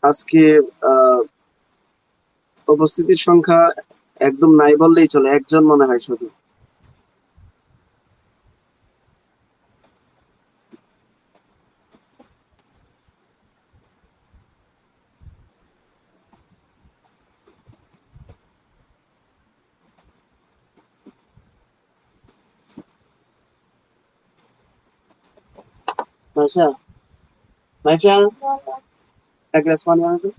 আজকে উপস্থিতির সংখ্যা একদম নাই বললেই চলে, একজন মনে হয় শুধু। মাইশা, মাইশা, এক গ্লাস পানি আনো তো।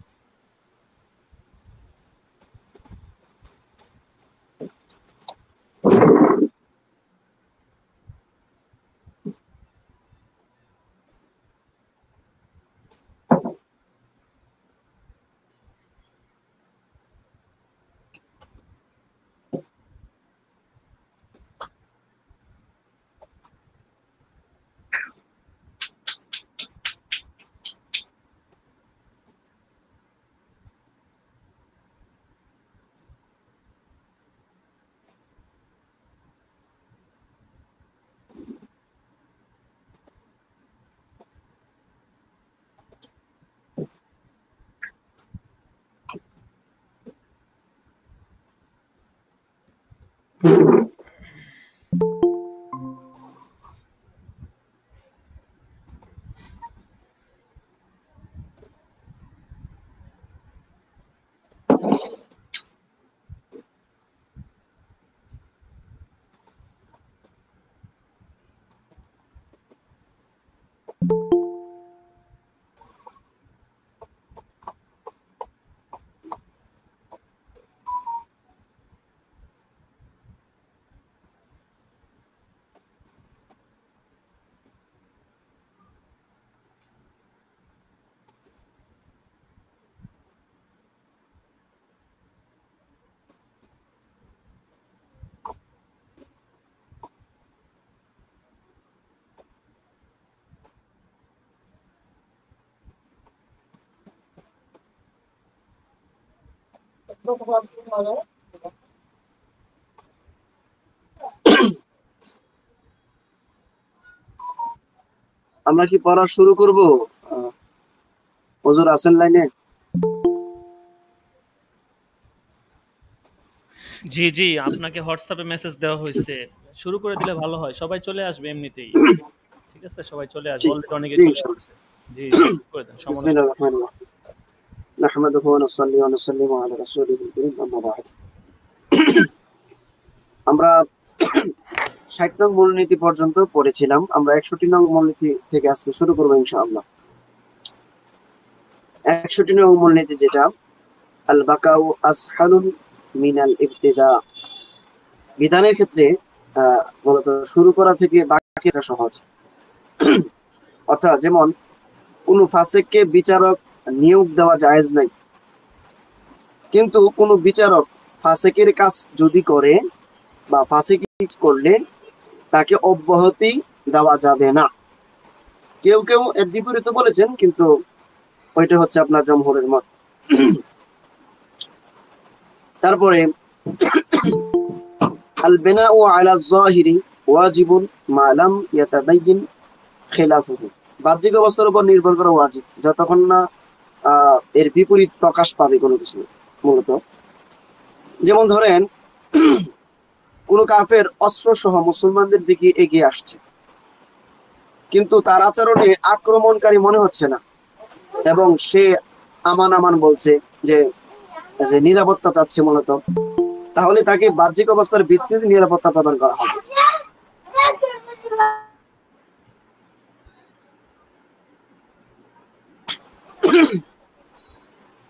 আমরা কি পড়া শুরু করব? হুজুর আছেন লাইনে? জি জি, আপনাকে হোয়াটসঅ্যাপে মেসেজ দেওয়া হয়েছে, শুরু করে দিলে ভালো হয়, সবাই চলে আসবে এমনিতেই। ঠিক আছে, সবাই চলে আসবে, অলরেডি অনেকে চলে আসছে। জি শুরু করে দেন, সমস্যা বিসমিল্লাহির রহমানির রহিম। নাহমাদুহু ওয়া নুসাল্লি ওয়া নুসাল্লিমু আলা রাসূলিল কারীম, আম্মা বা'দ। আমরা 60 নং মূলনীতি পর্যন্ত পড়েছিলাম। আমরা 61 নং মূলনীতি থেকে আজকে শুরু করব ইনশাআল্লাহ। 61 নং মূলনীতি যেটা আল বাকাউ আসহালুন মিনাল ইবতিদা। বিধানের ক্ষেত্রে মূলত শুরু করা থেকে বাকিটা সহজ। অর্থাৎ যেমন কোনো ফাসিককে বিচারক নিয়োগ দেওয়া জায়েজ নাই, কিন্তু কোনো বিচারক ফাসিকের কাজ যদি করে বা ফাসিক করলে তাকে অব্যাহতি দেওয়া যাবে না। কেউ কেউ এর বিপরীত বলেছেন, কিন্তু ওইটা হচ্ছে আপনার জমহুরের মত। তারপরে আল বিনাউ আলা যাহিরি ওয়াজিবুন মা লাম ইয়াতাবায়্যান খিলাফুহু। বাহ্যিক অবস্থার উপর নির্ভর করা ওয়াজিব, যতক্ষণ না এর বিপরীত প্রকাশ পাবে কোনো কিছু। মূলত যেমন ধরেন কোনো কাফের অস্ত্র সহ মুসলমানদের দিকে এগিয়ে আসছে, কিন্তু তার আচরণে আক্রমণকারী মনে হচ্ছে না এবং সে আমান আমান বলছে, যে নিরাপত্তা চাচ্ছে মূলত, তাহলে তাকে বাহ্যিক অবস্থার ভিত্তিতে নিরাপত্তা প্রদান করা হবে।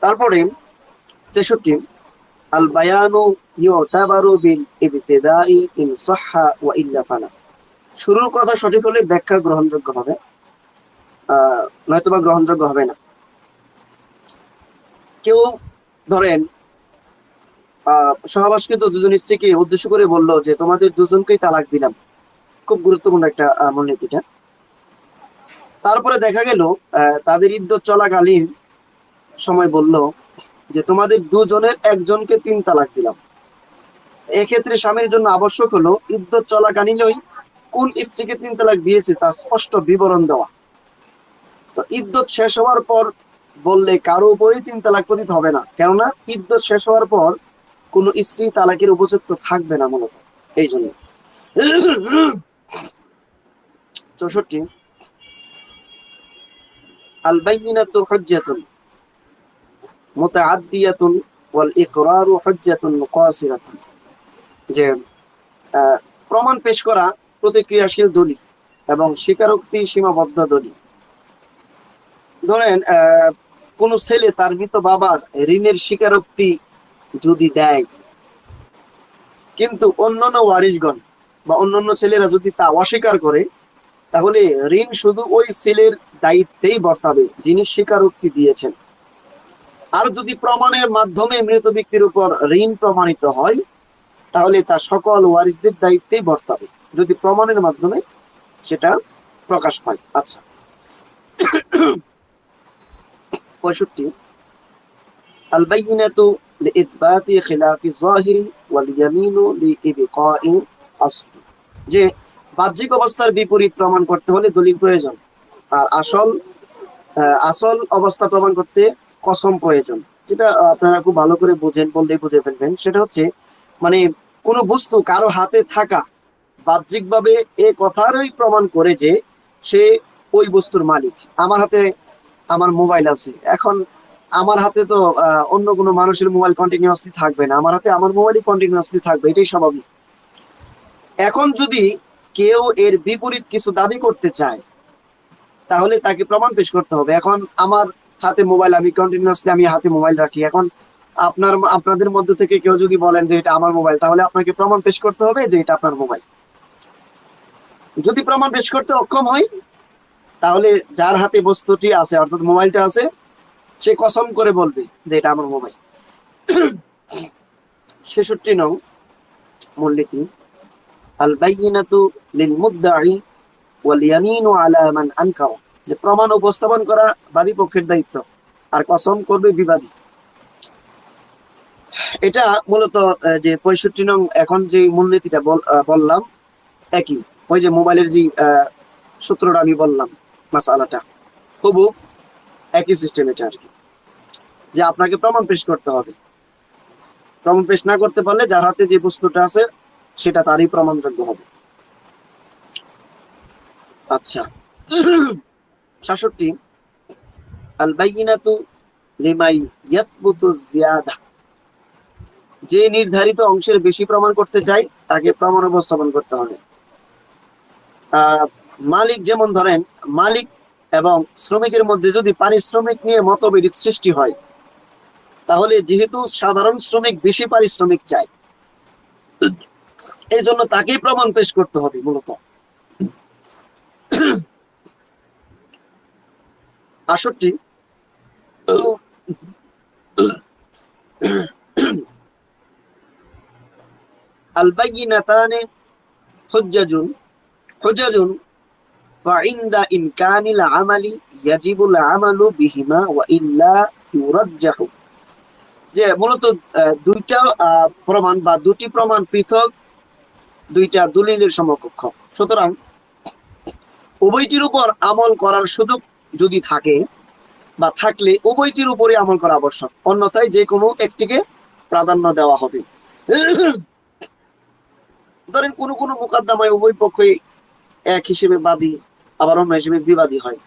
তারপরে 63 আল বায়ানু ইউতাবারু বিল ইবতিদাই ইন সাহহা ওয়া ইল্লা ফালা। শুরুর কথা সঠিক হলে ব্যাখ্যা গ্রহণযোগ্য হবে, নয়তোবা গ্রহণযোগ্য হবে না। কেউ ধরেন সহবাসকৃত দুজন স্ত্রীকে উদ্দেশ্য করে বলল যে তোমাদের দুজনকেই তালাক দিলাম। খুব গুরুত্বপূর্ণ একটা মূলনীতিটা। তারপরে দেখা গেল তাদের ইদ্যত চলাকালীন সময় বলল যে তোমাদের দুজনের একজনকে 3 তালাক দিলাম। এক্ষেত্রে স্বামীর জন্য আবশ্যক হলো ইদ্যত চলাকালীনই কোন স্ত্রীকে 3 তালাক দিয়েছে তার স্পষ্ট বিবরণ দেওয়া। তো ইদ্যত শেষ হওয়ার পর বললে কারো উপরেই 3 তালাক পতিত হবে না, কেননা ইদ্যত শেষ হওয়ার পর কোন স্ত্রী তালাকের উপযুক্ত থাকবে না মূলত, এই জন্য। 64 আল বাইয়িনাতু হুজ্জাতুন মুতাআদ্দিয়াতুন ওয়াল ইকরারু হুজ্জাতুন মুকাসিরাতুন, যে প্রমাণ পেশ করা প্রতিক্রিয়াশীল দলিল এবং স্বীকারোক্তি সীমাবদ্ধ দলিল। ধরেন কোন ছেলে তার মৃত বাবার ঋণের স্বীকারোক্তি যদি দেয়, কিন্তু অন্যান্য ওয়ারিশগণ বা অন্যান্য ছেলেরা যদি তা অস্বীকার করে, তাহলে ঋণ শুধু ওই ছেলের দায়িত্বেই বর্তাবে যিনি স্বীকারোক্তি দিয়েছেন। আর যদি প্রমাণের মাধ্যমে মৃত ব্যক্তির উপর ঋণ প্রমাণিত হয়, তাহলে তা সকল ওয়ারিশদের দায়িত্বেই বর্তাবে, যদি প্রমাণের মাধ্যমে সেটা প্রকাশ পায়। আচ্ছা, 65 আল বাইয়িনাতু লিইথবাতি খিলাফি যাহিরি ওয়াল ইয়ামিনু লিইবকাই আসলি, যে বাহ্যিক অবস্থার বিপরীত প্রমাণ করতে হলে দলিল প্রয়োজন, আর আসল অবস্থা প্রমাণ করতে কসম প্রয়োজন। যেটা আপনারা খুব ভালো করে বুঝেন, বললেই বুঝে ফেলবেন। সেটা হচ্ছে মানে কোনো বস্তু কারো হাতে থাকা বাহ্যিকভাবে এ কথারই প্রমাণ করে যে সে ওই বস্তুর মালিক। আমার হাতে আমার মোবাইল আছে, এখন আমার হাতে তো অন্য কোনো মানুষের মোবাইল কন্টিনিউয়াসলি থাকবে না, আমার হাতে আমার মোবাইলই কন্টিনিউয়াসলি থাকবে, এটাই স্বাভাবিক। এখন যদি কেউ এর বিপরীত কিছু দাবি করতে চায়, তাহলে তাকে প্রমাণ পেশ করতে হবে। এখন আমার হাতে মোবাইল, আমি কন্টিনিউয়াসলি আমি হাতে মোবাইল রাখি, এখন আপনাদের মধ্যে থেকে কেউ যদি বলেন যে এটা আমার মোবাইল, তাহলে আপনাকে প্রমাণ পেশ করতে হবে যে এটা আপনার মোবাইল। যদি প্রমাণ পেশ করতে অক্ষম হয়, তাহলে যার হাতে বস্তুটি আছে অর্থাৎ মোবাইলটা আছে, সে কসম করে বলবে যে এটা আমার মোবাইল। 66 নং মূলনীতি আল বাইয়িনাতু লিল মুদ্দাই ওয়াল ইয়ামিনু আলা মান আনকারা, যে প্রমাণ উপস্থাপন করা বাদী পক্ষের দায়িত্ব, আর কসম করবে বিবাদী। এটা মূলত যে 65 নং এখন যে মূলনীতিটা বললাম একই, ওই যে মোবাইলের যে সূত্রটা আমি বললাম, মাসালাটা খুব একই সিস্টেম এটা আর কি, যে আপনাকে প্রমাণ পেশ করতে হবে। প্রমাণ পেশ না করতে পারলে যার হাতে যে বস্তুটা আছে সেটা তারই প্রমাণযোগ্য হবে। আচ্ছা, 67 আল বাইয়িনাতু লিমাই ইয়াসবুতু জিয়াদা, যে নির্ধারিত অংশের বেশি প্রমাণ করতে চাই তাকে প্রমাণ উপস্থাপন করতে হবে। মালিক, যেমন ধরেন মালিক এবং শ্রমিকের মধ্যে যদি পারিশ্রমিক নিয়ে মতবিরোধ সৃষ্টি হয়, তাহলে যেহেতু সাধারণ শ্রমিক বেশি পারিশ্রমিক চায়, এই জন্য তাকেই প্রমাণ পেশ করতে হবে মূলত। 68 আল বাইয়িনাতানি হুজ্জাজুন ফাইন্দা ইমকানিল আমালি ইয়াজিবুল আমালু বিহিমা ওয়া ইল্লা ইউরাজ্জাহু, যে মূলত দুইটা প্রমাণ বা দুটি প্রমাণ পৃথক দুইটা দলিলের সমকক্ষ, সুতরাং উভয়টির উপর আমল করার সুযোগ যদি থাকে বা থাকলে উভয়টির উপরে আমল করা আবশ্যক, অন্যথায় যে কোনো একটিকে প্রাধান্য দেওয়া হবে। ধরেন কোন কোন মোকদ্দমায় উভয় পক্ষই এক হিসেবে বাদী আবার অন্য হিসেবে বিবাদী হয়,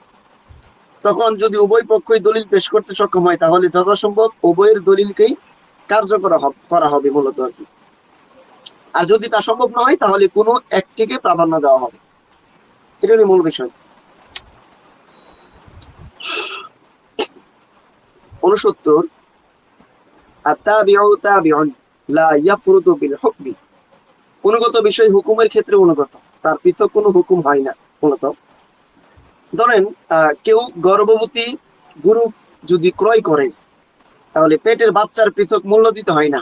তখন যদি উভয় পক্ষই দলিল পেশ করতে সক্ষম হয়, তাহলে যথাসম্ভব উভয়ের দলিলকেই কার্যকর করা হবে মূলত আর কি। আর যদি তা সম্ভব না হয়, তাহলে কোনো একটিকে প্রাধান্য দেওয়া হবে, এটা হলো মূল বিষয়। 69 আত-তাবিউ তাবিউন লা ইয়াফরুতু বিল হুকমি, অনুগত বিষয় হুকুমের ক্ষেত্রে অনুগত, তার পৃথক কোনো হুকুম হয় না মূলত। ধরেন কেউ গর্ভবতী গরু যদি ক্রয় করে, তাহলে পেটের বাচ্চার পৃথক মূল্য দিতে হয় না।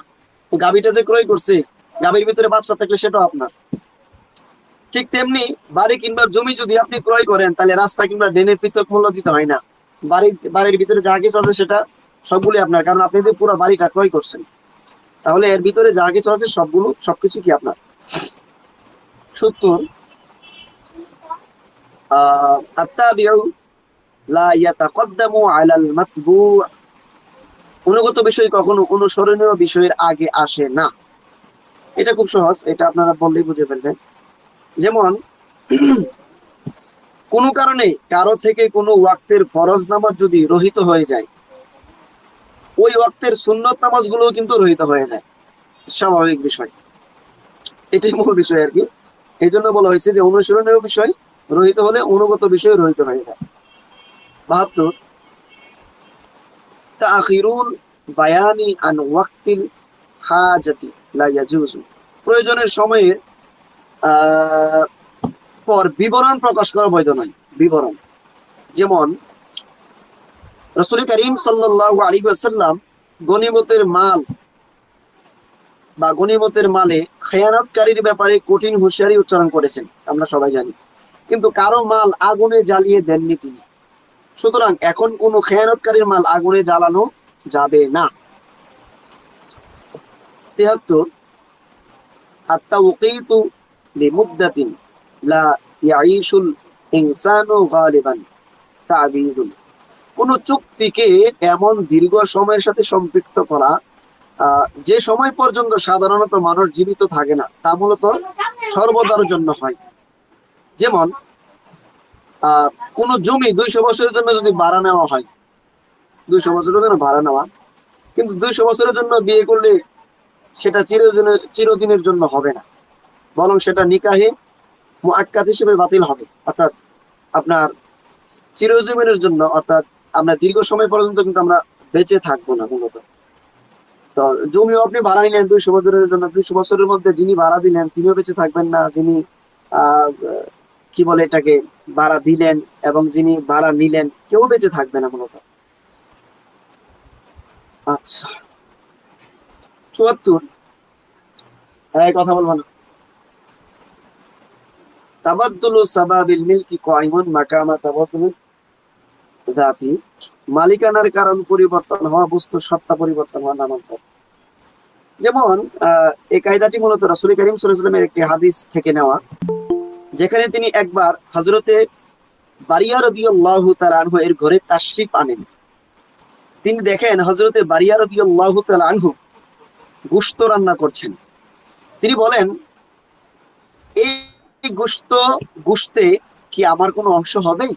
গাভীটা যে ক্রয় করছে, গাভীর ভিতরে বাচ্চা থাকলে সেটাও আপনার। ঠিক তেমনি বাড়ি কিংবা জমি যদি আপনি ক্রয় করেন, তাহলে রাস্তা কিংবা ড্রেনের পৃথক মূল্য দিতে হয় না। বাড়ির ভিতরে যা কিছু আছে সেটা সবগুলি আপনার, কারণ আপনি যে পুরো বাড়িটা ক্রয় করছেন, তাহলে এর ভিতরে যা কিছু আছে সবকিছু কি আপনার। 70 আত-তাবিউ লা ইয়াতাকদ্দামু আলাল মাতবু', অনুগত বিষয় কখনো অনুসরণীয় বিষয়ের আগে আসে না। এটা খুব সহজ, এটা আপনারা বললেই বুঝে ফেলবেন। যেমন কোনো কারণে কারো থেকে কোনো ওয়াক্তের ফরজ নামাজ যদি রহিত হয়ে যায়, ওই ওয়াক্তের সুন্নত নামাজগুলো কিন্তু রহিত হয়ে যায়, স্বাভাবিক বিষয়। এটাই মূল বিষয় আর কি। এই জন্য বলা হয়েছে যে অনুসরণীয় বিষয় রহিত হলে অনুগত বিষয় রহিত হয়ে যায়। 72, তাখিরুল বায়ানি আন ওয়াক্তিল হাজাতি লা ইয়াজুজু, প্রয়োজনের সময়ের পর বিবরণ প্রকাশ করা বৈধ নয়। বিবরণ যেমন রাসূল করিম সাল্লাল্লাহু আলাইহি ওয়াসাল্লাম গনিমতের মাল বা গনিমতের মালে খেয়ানতকারীর ব্যাপারে কঠিন হুঁশিয়ারি উচ্চারণ করেছেন, আমরা সবাই জানি। কিন্তু কারো মাল আগুনে জ্বালিয়ে দেননি তিনি। সুতরাং এখন কোনো খেয়ানতকারীর মাল আগুনে জ্বালানো যাবে না। 73, আত-তাওকীতু লিমুদ্দাতিন লা ইয়াঈশুল ইনসানু গালিবান তা'বীদুন, কোন চুক্তিকে এমন দীর্ঘ সময়ের সাথে সম্পৃক্ত করা যে সময় পর্যন্ত সাধারণত মানুষ জীবিত থাকে না, তা মূলত সর্বদার জন্য হয়। যেমন কোন জমি 200 বছরের জন্য যদি ভাড়া নেওয়া হয়, 200 বছরের জন্য ভাড়া নেওয়া, কিন্তু 200 বছরের জন্য বিয়ে করলে সেটা চিরদিনের জন্য হবে না, বরং সেটা নিকাহে মুআক্কাদ হিসেবে বাতিল হবে। অর্থাৎ আপনার চিরজীবনের জন্য, অর্থাৎ আমরা দীর্ঘ সময় পর্যন্ত কিন্তু আমরা বেঁচে থাকবো না মূলত। তো জমিও আপনি ভাড়া নিলেন 200 বছরের জন্য, 200 বছরের মধ্যে যিনি ভাড়া দিলেন তিনিও বেঁচে থাকবেন না, যিনি কি বলে এটাকে ভাড়া দিলেন এবং যিনি ভাড়া নিলেন কেউ বেঁচে থাকবে না মূলত। আচ্ছা, 74, কথা বলবো না। তাবাদ্দুলু সাবাবিল মিলকি কায়িমুন মাকামা তাবাদ্দুল যাতি, মালিকানার কারণ পরিবর্তন হওয়া বস্তুর সত্তা পরিবর্তন হওয়া নামান্তর। যেমন এই কায়দাটি মূলত রাসূল করিম সাল্লাল্লাহু আলাইহি ওয়াসাল্লামের একটি হাদিস থেকে নেওয়া, যেখানে তিনি একবার হযরতে বারিয়া রাদিয়াল্লাহু তাআলা আনহু এর ঘরে তাশরিফ আনেন। তিনি দেখেন হযরতে বারিয়া রাদিয়াল্লাহু তাআলা আনহু গোশত রান্না করছেন। তিনি বলেন, এই গোশতে কি আমার কোনো অংশ হবে?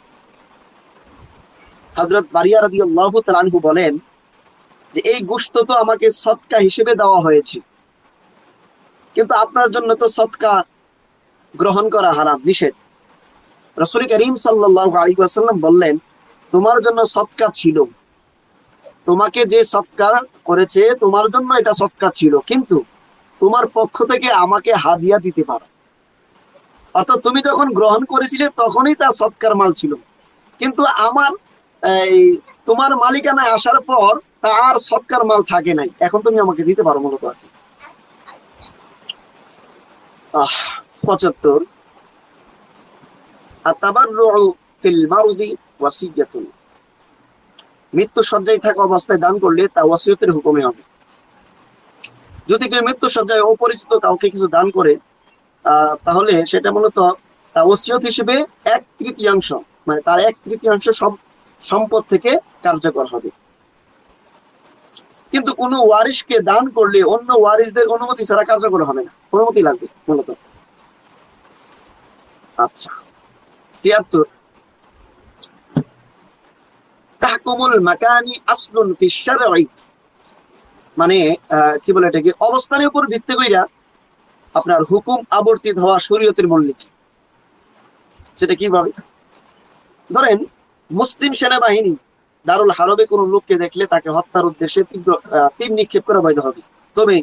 হযরত বারিয়া রাদিয়াল্লাহু তাআলা আনহু বলেন যে এই গোশত তো আমাকে সদকা হিসেবে দেওয়া হয়েছে, কিন্তু আপনার জন্য তো সদকা গ্রহণ করা হারাম, নিষেধ। রাসূল করিম সাল্লাল্লাহু আলাইহি ওয়াসাল্লাম বললেন, তোমার জন্য সদকা ছিল, তোমাকে যে সদকা করেছে তোমার জন্য এটা সদকা ছিল, কিন্তু তোমার পক্ষ থেকে আমাকে হাদিয়া দিতে পারো। অর্থাৎ তুমি যখন গ্রহণ করেছিলে তখনই তা সদকার মাল ছিল, কিন্তু আমার তোমার মালিকানায় আসার পর তার সদকার মাল থাকে নাই, এখন তুমি আমাকে দিতে পারো মূলত আর কি। 75, আত-তাবাররুউ ফিল মারদি ওয়াসিয়াতুন, মৃত্যু সজ্জায় থাকা অবস্থায় দান করলে তা ওয়াসিয়তের হুকুমে হবে। যদি কেউ মৃত্যু সজ্জায় অপরিচিত কাউকে কিছু দান করে তাহলে সেটা মূলত ওসিয়ত হিসেবে 1/3, মানে তার 1/3 সম্পদ থেকে কার্যকর হবে। কিন্তু কোনো ওয়ারিশকে দান করলে অন্য ওয়ারিশদের অনুমতি ছাড়া কার্যকর হবে না, অনুমতি লাগবে মূলত। আচ্ছা, 76, তাহকুমুল মাকানি আসলুন ফি শারঈ, মানে কি বলে এটাকে, অবস্থানের উপর ভিত্তি কইরা আপনার হুকুম আবর্তিত হওয়া শরীয়তের মূলনীতি। সেটা কিভাবে? ধরেন মুসলিম সেনাবাহিনী দারুল হারবে কোনো লোককে দেখলে তাকে হত্যার উদ্দেশ্যে তীর নিক্ষেপ করা বৈধ হবে, তবে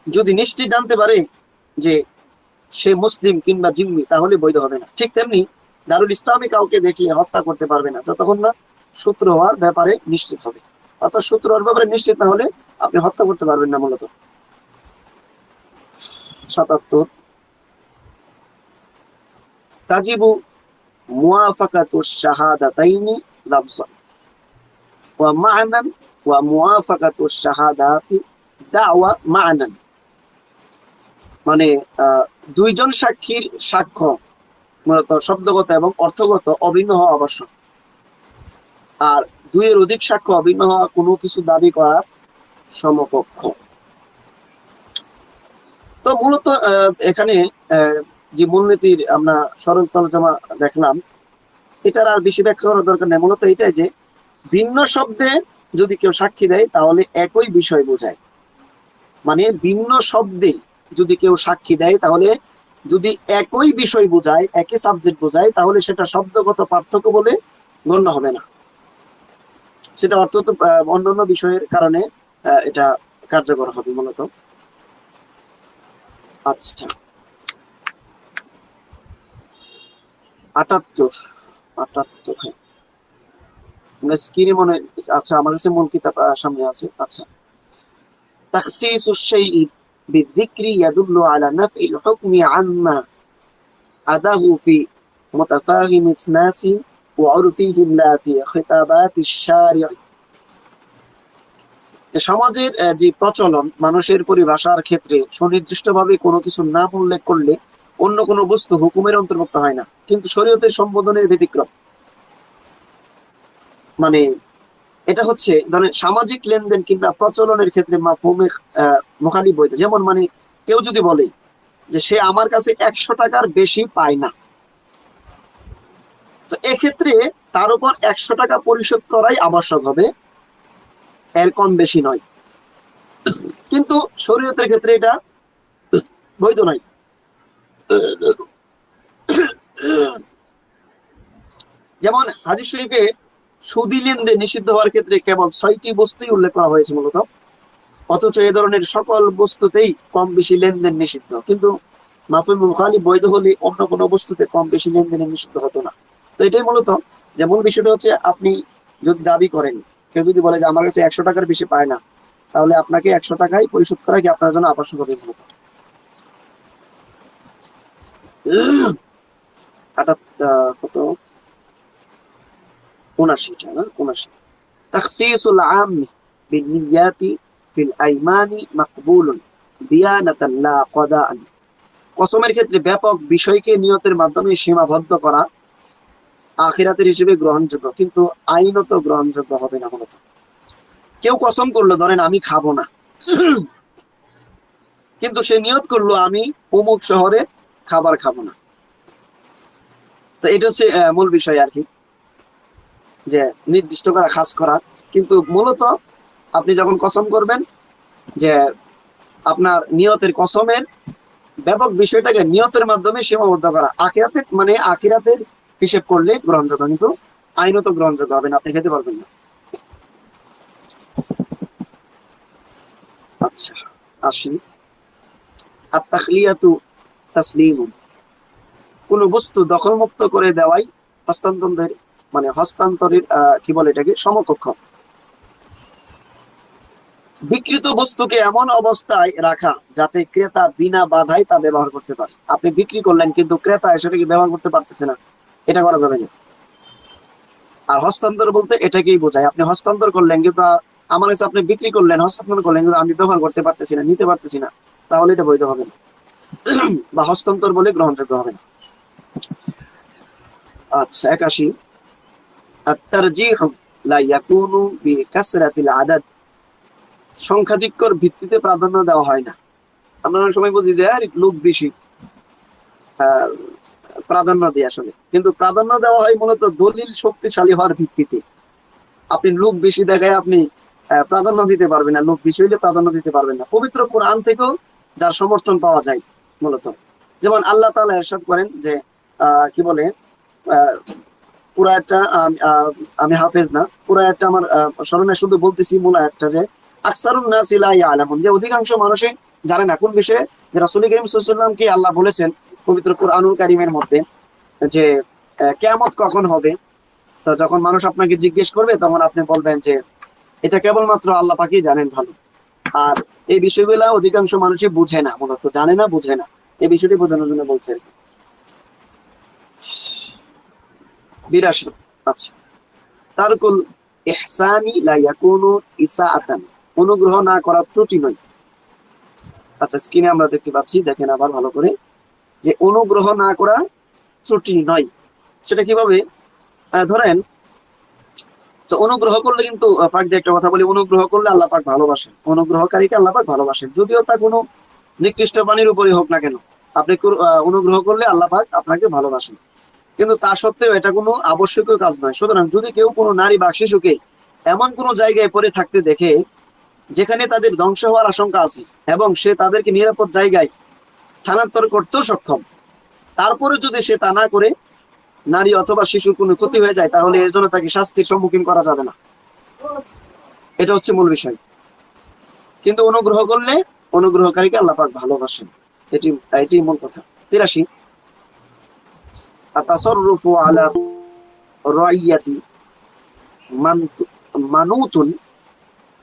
যদি নিশ্চিত জানতে পারে যে সে মুসলিম কিংবা জিম্মি, তাহলে বৈধ হবে না। ঠিক তেমনি দারুল ইসলামে কাউকে দেখলে হত্যা করতে পারবে না যতক্ষণ না শত্রু হওয়ার ব্যাপারে নিশ্চিত হবে। অর্থাৎ শত্রু হওয়ার ব্যাপারে নিশ্চিত না হলে আপনি হত্যা করতে পারবেন না মূলত। 77, তাজিবু মুওয়াফাকাতুশ শাহাদাতাইনি লাফজান ওয়া মা'নান ওয়া মুওয়াফাকাতুশ শাহাদাতি দাওয়া মা'নান, মানে দুইজন সাক্ষীর সাক্ষ্য মূলত শব্দগত এবং অর্থগত অভিন্ন হওয়া আবশ্যক। আর দুইয়ের অধিক সাক্ষ্য অভিন্ন হওয়া কোনো কিছু দাবি করার সমকক্ষ। তো মূলত এখানে যে মূলনীতির আমরা সরল তর্জমা দেখলাম, এটার আর বেশি ব্যাখ্যা করার দরকার নেই। মূলত এটাই যে ভিন্ন শব্দে যদি কেউ সাক্ষী দেয় তাহলে একই বিষয় বোঝায়। মানে ভিন্ন শব্দে যদি কেউ সাক্ষী দেয় তাহলে যদি একই বিষয় বোঝায়, একই সাবজেক্ট বোঝায়, তাহলে সেটা শব্দগত পার্থক্য বলে গণ্য হবে না, সেটা অর্থ অন্যান্য বিষয়ের কারণে এটা কার্যকর হবে মূলত। আচ্ছা, 78 হ্যাঁ, স্ক্রিনে মনে, আচ্ছা আমার কাছে মূল কিতাব সামনে আছে। আচ্ছা, তাখসিসু শাইই বিযিকরি ইয়াদুল্লু আলা নাফইল হুকমি আম্মা আদাহু ফি মুতাফাহিমিত নাসি ওয়া উরফিহিম লা ফি খিতাবাতিশ শারি'i। সমাজের যে প্রচলন মানুষের পরিভাষার ক্ষেত্রে সুনির্দিষ্টভাবে কোনো কিছু নাম উল্লেখ করলে অন্য কোনো বস্তু হুকুমের অন্তর্ভুক্ত হয় না, কিন্তু শরীয়তের সম্বোধনের ব্যতিক্রম। মানে এটা হচ্ছে ধরেন সামাজিক লেনদেন কিংবা প্রচলনের ক্ষেত্রে মাফহুমে মুখালিফ বৈধ। যেমন মানে কেউ যদি বলে যে সে আমার কাছে 100 টাকার বেশি পায় না, তো এক্ষেত্রে তার উপর 100 টাকা পরিশোধ করাই আবশ্যক হবে, এর কম বেশি নয়। কিন্তু শরীয়তের ক্ষেত্রে এটা বৈধ নয়। যেমন হাদিস শরীফে সুদি লেনদেন নিষিদ্ধ হওয়ার ক্ষেত্রে কেবল 6টি বস্তুই উল্লেখ করা হয়েছে মূলত, অথচ এ ধরনের সকল বস্তুতেই কম বেশি লেনদেন নিষিদ্ধ। কিন্তু মাফহুম মুখালিফ বৈধ হলে অন্য কোনো বস্তুতে কম বেশি লেনদেন নিষিদ্ধ হতো না। তো এটাই মূলত যে মূল বিষয়টা হচ্ছে, আপনি যদি দাবি করেন, কেউ যদি বলে যে আমার কাছে 100 টাকার বেশি পায় না, তাহলে আপনাকে 100 টাকায় পরিশোধ করা কি আপনার জন্য আবশ্যক হবে মূলত। কত 79 তাখসিসুল আম বিনিয়াতি ফিল আইমানি মাকবুলুন দিয়ানাতান লা কদাআন। কসমের ক্ষেত্রে ব্যাপক বিষয়কে নিয়তের মাধ্যমে সীমাবদ্ধ করা আখিরাতের হিসেবে গ্রহণযোগ্য, কিন্তু আইনত গ্রহণযোগ্য হবে না। মূলত কেউ কসম করলো, ধরেন আমি খাবো না, কিন্তু সে নিয়ত করলো আমি অমুক শহরে খাবার খাবো না। তো এটা হচ্ছে মূল বিষয় আর কি, যে নির্দিষ্ট করা, খাস করা। কিন্তু মূলত আপনি যখন কসম করবেন, যে আপনার নিয়তের কসমের ব্যাপক বিষয়টাকে নিয়তের মাধ্যমে সীমাবদ্ধ করা, আখিরাতের মানে আখিরাতের হিসেব করলে গ্রহণযোগ্য, কিন্তু আইনত গ্রহণযোগ্য হবে না, আপনি খেতে পারবেন না। আচ্ছা, আসি আত-তাখলিয়াতু তাসলিমুন। কোন বস্তু দখলমুক্ত করে দেওয়াই হস্তান্তরের মানে হস্তান্তরের কি বলে এটাকে সমকক্ষ। বিক্রিত বস্তুকে এমন অবস্থায় রাখা যাতে ক্রেতা বিনা বাধায় তা ব্যবহার করতে পারে। আপনি বিক্রি করলেন কিন্তু ক্রেতা সেটাকে ব্যবহার করতে পারতেছে না, এটা করা যাবে না। আর হস্তান্তর বলতে এটাকেই বোঝায়, আপনি হস্তান্তর করলেন কিন্তু আমার কাছে আপনি বিক্রি করলেন, হস্তান্তর করলেন কিন্তু আমি ব্যবহার করতে পারতেছি না, নিতে পারতেছি না, তাহলে এটা বৈধ হবে না বা হস্তান্তর বলে গ্রহণযোগ্য হবে না। আচ্ছা, 81 আত-তারজিহু লা ইয়াকুনু বিকাসরাতিল আদাদ। সংখ্যাধিক্যর ভিত্তিতে প্রাধান্য দেওয়া হয় না। আমরা অনেক সময় বুঝি যে লোক বেশি প্রাধান্য দেয় আসলে, কিন্তু প্রাধান্য দেওয়া হয় মূলত দলিল শক্তিশালী হওয়ার ভিত্তিতে। আপনি লোক বেশি দেখায় আপনি প্রাধান্য দিতে পারবেন না, লোক বেশি হইলে প্রাধান্য দিতে পারবেন না। পবিত্র কোরআন থেকেও যার সমর্থন পাওয়া যায় মূলত, যেমন আল্লাহ তাআলা ইরশাদ করেন যে কি বলে পুরা একটা আমি হাফেজ না, পুরা একটা আমার স্মরণে শুধু বলতেছি মূল একটা, যে আকসারুন নাসি লা ইয়ালামুন, যে অধিকাংশ মানুষে জানে না কোন বিষয়ে, যে রাসূল করিম সাল্লাল্লাহু আলাইহি ওয়াসাল্লামকে আল্লাহ বলেছেন পবিত্র কুরআনুল কারীমের মধ্যে যে কিয়ামত কখন হবে। তো যখন মানুষ আপনাকে জিজ্ঞেস করবে তখন আপনি বলবেন যে এটা কেবলমাত্র আল্লাহ পাকই জানেন ভালো। আর এই বিষয়গুলো অধিকাংশ মানুষই বুঝে না, মূলত জানে না, বুঝে না। এই বিষয়টি বোঝানোর জন্য বলছে। 82 আচ্ছা, তারকুল ইহসানি লা ইয়াকুনু ইসাআতান। অনুগ্রহ না করা ত্রুটি নয়। আচ্ছা, স্ক্রিনে আমরা দেখতে পাচ্ছি, দেখেন আবার ভালো করে, যে অনুগ্রহ না করা ত্রুটি নয়। সেটা কিভাবে? ধরেন তো অনুগ্রহ করলে কিন্তু পাক দিয়ে একটা কথা বলি, অনুগ্রহ করলে আল্লাহ পাক ভালোবাসেন, অনুগ্রহকারীকে আল্লাহ পাক ভালোবাসেন, যদিও তা কোনো নিকৃষ্ট প্রাণীর উপরই হোক না কেন। আপনি অনুগ্রহ করলে আল্লাহ পাক আপনাকে ভালোবাসেন, কিন্তু তা সত্ত্বেও এটা কোনো আবশ্যকীয় কাজ নয়। সুতরাং যদি কেউ কোনো নারী বা শিশুকে এমন কোনো জায়গায় পড়ে থাকতে দেখে যেখানে তাদের ধ্বংস হওয়ার আশঙ্কা আছে এবং সে তাদেরকে নিরাপদ জায়গায় স্থানান্তর করতেও সক্ষম, তারপরে যদি সে তা না করে নারী অথবা শিশুর কোনো ক্ষতি হয়ে যায়, তাহলে এর জন্য তাকে শাস্তির সম্মুখীন করা যাবে না। এটা হচ্ছে মূল বিষয়। কিন্তু অনুগ্রহ করলে অনুগ্রহকারীকে আল্লাহ পাক ভালোবাসেন, এটি এটি মূল কথা। 83 আতাসাররুফু আলা রাইয়াতি মানুতুন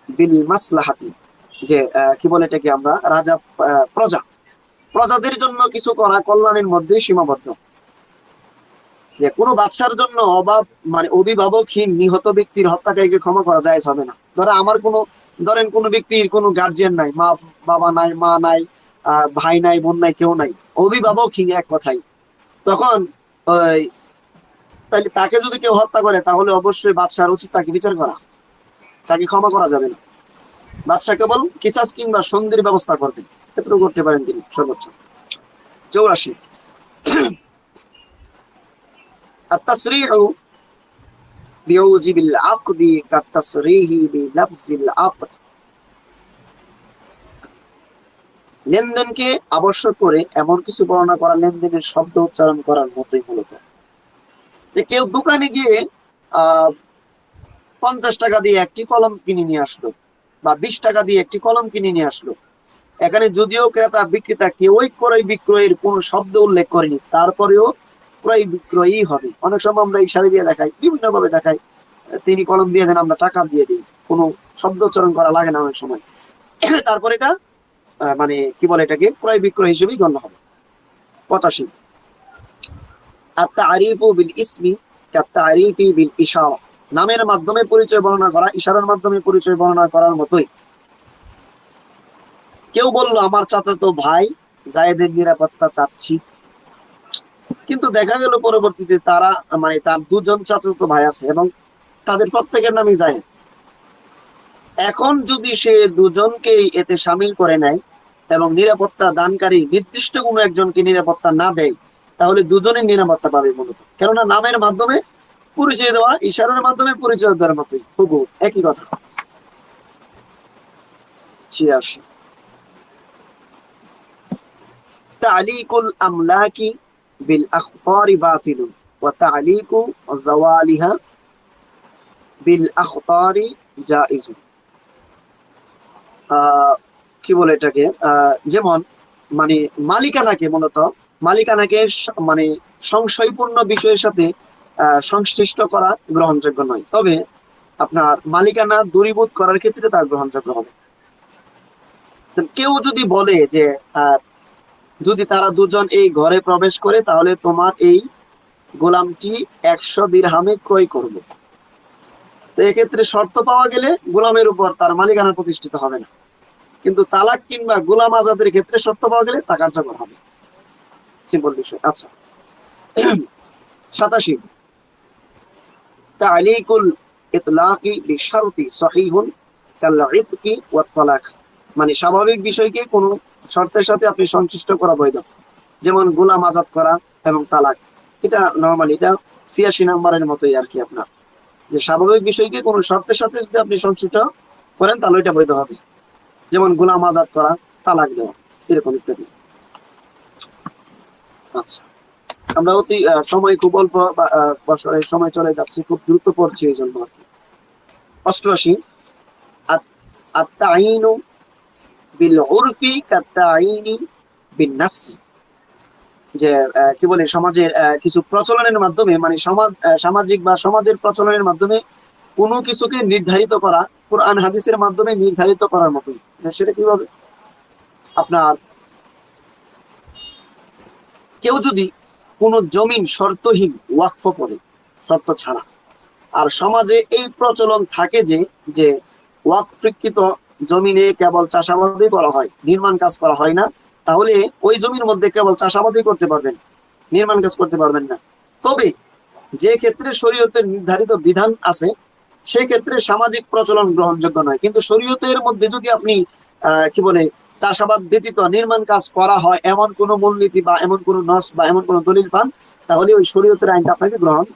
বিল মাসলাহাতি, যে কি বলে এটাকে আমরা রাজা প্রজাদের জন্য কিছু করা কল্যাণের মধ্যে সীমাবদ্ধ। যে কোনো বাদশার জন্য অভিভাবকহীন নিহত ব্যক্তির হত্যাকারীকে ক্ষমা করা যায় হবে না। ধরেন কোনো ব্যক্তির কোনো গার্জিয়ান নাই, বাবা নাই, মা নাই, ভাই নাই, বোন নাই, কেউ নাই, অভিভাবকহীন এক কথাই, তখন তাহলে তাকে যদি কেউ হত্যা করে তাহলে অবশ্যই বাদশার উচিত তাকে বিচার করা, তাকে ক্ষমা করা যাবে না। বাদশা কেবল কিসাস কিংবা সন্ধির ব্যবস্থা করবেন, এটুকু করতে পারেন তিনি সর্বোচ্চ। 84 التصريح بوجوب العقد كالتصريح بلفظ العقد, লেনদেনকে আবশ্যক করে এমন কিছু বর্ণনা করা লেনদেনের শব্দ উচ্চারণ করার মতোই মূলত। যে কেউ দোকানে গিয়ে 50 টাকা দিয়ে একটি কলম কিনে নিয়ে আসলো বা 20 টাকা দিয়ে একটি কলম কিনে নিয়ে আসলো, এখানে যদিও ক্রেতা বিক্রেতা কেউই ক্রয় বিক্রয়ের কোনো শব্দ উল্লেখ করেনি, তারপরেও ক্রয় বিক্রয়ই হবে। অনেক সময় আমরা ইশারা দিয়ে দেখাই, বিভিন্ন ভাবে দেখাই, তিনি কলম দিয়ে দেন, আমরা টাকা দিয়ে দিই, কোনো শব্দ উচ্চারণ করা লাগে না অনেক সময়। তারপর এটা কি বলে এটাকে ক্রয় বিক্রয় হিসেবেই গণ্য হবে। 85 আত-তা'রিফু বিল ইসমি কাত-তা'রিফি বিল ইশারা, নামের মাধ্যমে পরিচয় বর্ণনা করা ইশারার মাধ্যমে পরিচয় বর্ণনা করার মতোই। কেউ বলল আমার চাচাতো ভাই জায়েদের নিরাপত্তা চাচ্ছি, কিন্তু দেখা গেল পরবর্তীতে তার 2জন চাচাতো ভাই আছে এবং তাদের প্রত্যেকের নামই জায়েদ। এখন যদি সে 2জনকেই এতে সামিল করে নেয় এবং নিরাপত্তা দানকারী নির্দিষ্ট কোনো একজনকে নিরাপত্তা না দেয়, তাহলে 2জনের নিরাপত্তা পাবে মূলত, কেননা নামের মাধ্যমে পরিচয় দেওয়া ইশারার মাধ্যমে পরিচয় দেওয়ার মতোই, হুবহু একই কথা। 86 তা'লিকুল আমলাকি বিল আখতারি বাতিলুন ওয়া তা'লিকু যাওয়ালিহা বিল আখতারি জাইজুন। কি বলে এটাকে, যেমন মালিকানাকে সংশয়পূর্ণ বিষয়ের সাথে সংশ্লিষ্ট করা গ্রহণযোগ্য নয়, তবে আপনার মালিকানা দূরীভূত করার ক্ষেত্রে তা গ্রহণযোগ্য হবে। কেউ যদি বলে যে যদি তারা 2জন এই ঘরে প্রবেশ করে তাহলে তোমার এই গোলামটি 100 দিরহামে ক্রয় করব, তো এক্ষেত্রে শর্ত পাওয়া গেলে গোলামের উপর তার মালিকানা প্রতিষ্ঠিত হবে না, কিন্তু তালাক কিংবা গোলাম আজাদের ক্ষেত্রে শর্ত পাওয়া গেলে তা কার্যকর হবে। সিম্পল বিষয়। আচ্ছা 87 তা'লিকুল ইতলাকি বিশারতি সহিহুন কাল ইতকি ওয়াত তালাক, স্বাভাবিক বিষয়কে কোনো শর্তের সাথে আপনি সংশ্লিষ্ট করা বৈধ, যেমন গোলাম আজাদ করা এবং তালাক। এটা নরমালি এটা 86 নম্বরের মতোই আর কি, আপনার যে স্বাভাবিক বিষয়কে কোনো শর্তের সাথে যদি আপনি সংশ্লিষ্ট করেন তাহলে এটা বৈধ হবে, যেমন গোলাম আজাদ করা, তালাক দেওয়া, এরকম ইত্যাদি। আচ্ছা আমরা সময় খুব অল্প, বছরের সময় চলে যাচ্ছে, খুব দ্রুত পড়ছে এই জন্য আর কি। 88 আত-তা'ইনু বিল উরফি কাত-তা'ইনি বিন নাস, যে কি বলে সমাজের কিছু প্রচলনের মাধ্যমে সামাজিক বা সমাজের প্রচলনের মাধ্যমে কোনো কিছুকে নির্ধারিত করা কোরআন হাদিসের মাধ্যমে নির্ধারিত করার মতোই। সেটা কিভাবে, আপনার কেউ যদি কোনো জমিন শর্তহীন ওয়াকফ করে, শর্ত ছাড়া, আর সমাজে এই প্রচলন থাকে যে ওয়াকফকৃত জমিনে কেবল চাষাবাদই করা হয়, নির্মাণ কাজ করা হয় না, তাহলে ওই জমির মধ্যে কেবল চাষাবাদই করতে পারবেন, নির্মাণ কাজ করতে পারবেন না। তবে যে ক্ষেত্রে শরীয়তের নির্ধারিত বিধান আছে সেই ক্ষেত্রে সামাজিক প্রচলন গ্রহণযোগ্য নয়। কিন্তু শরীয়তের মধ্যে যদি আপনি কি বলে চাষাবাদ ব্যতীত নির্মাণ কাজ করা হয় এমন কোন মূলনীতি বা এমন কোন নস বা এমন কোন দলিল পান, তাহলে ওই শরীয়তের আইনটা আপনাকে গ্রহণ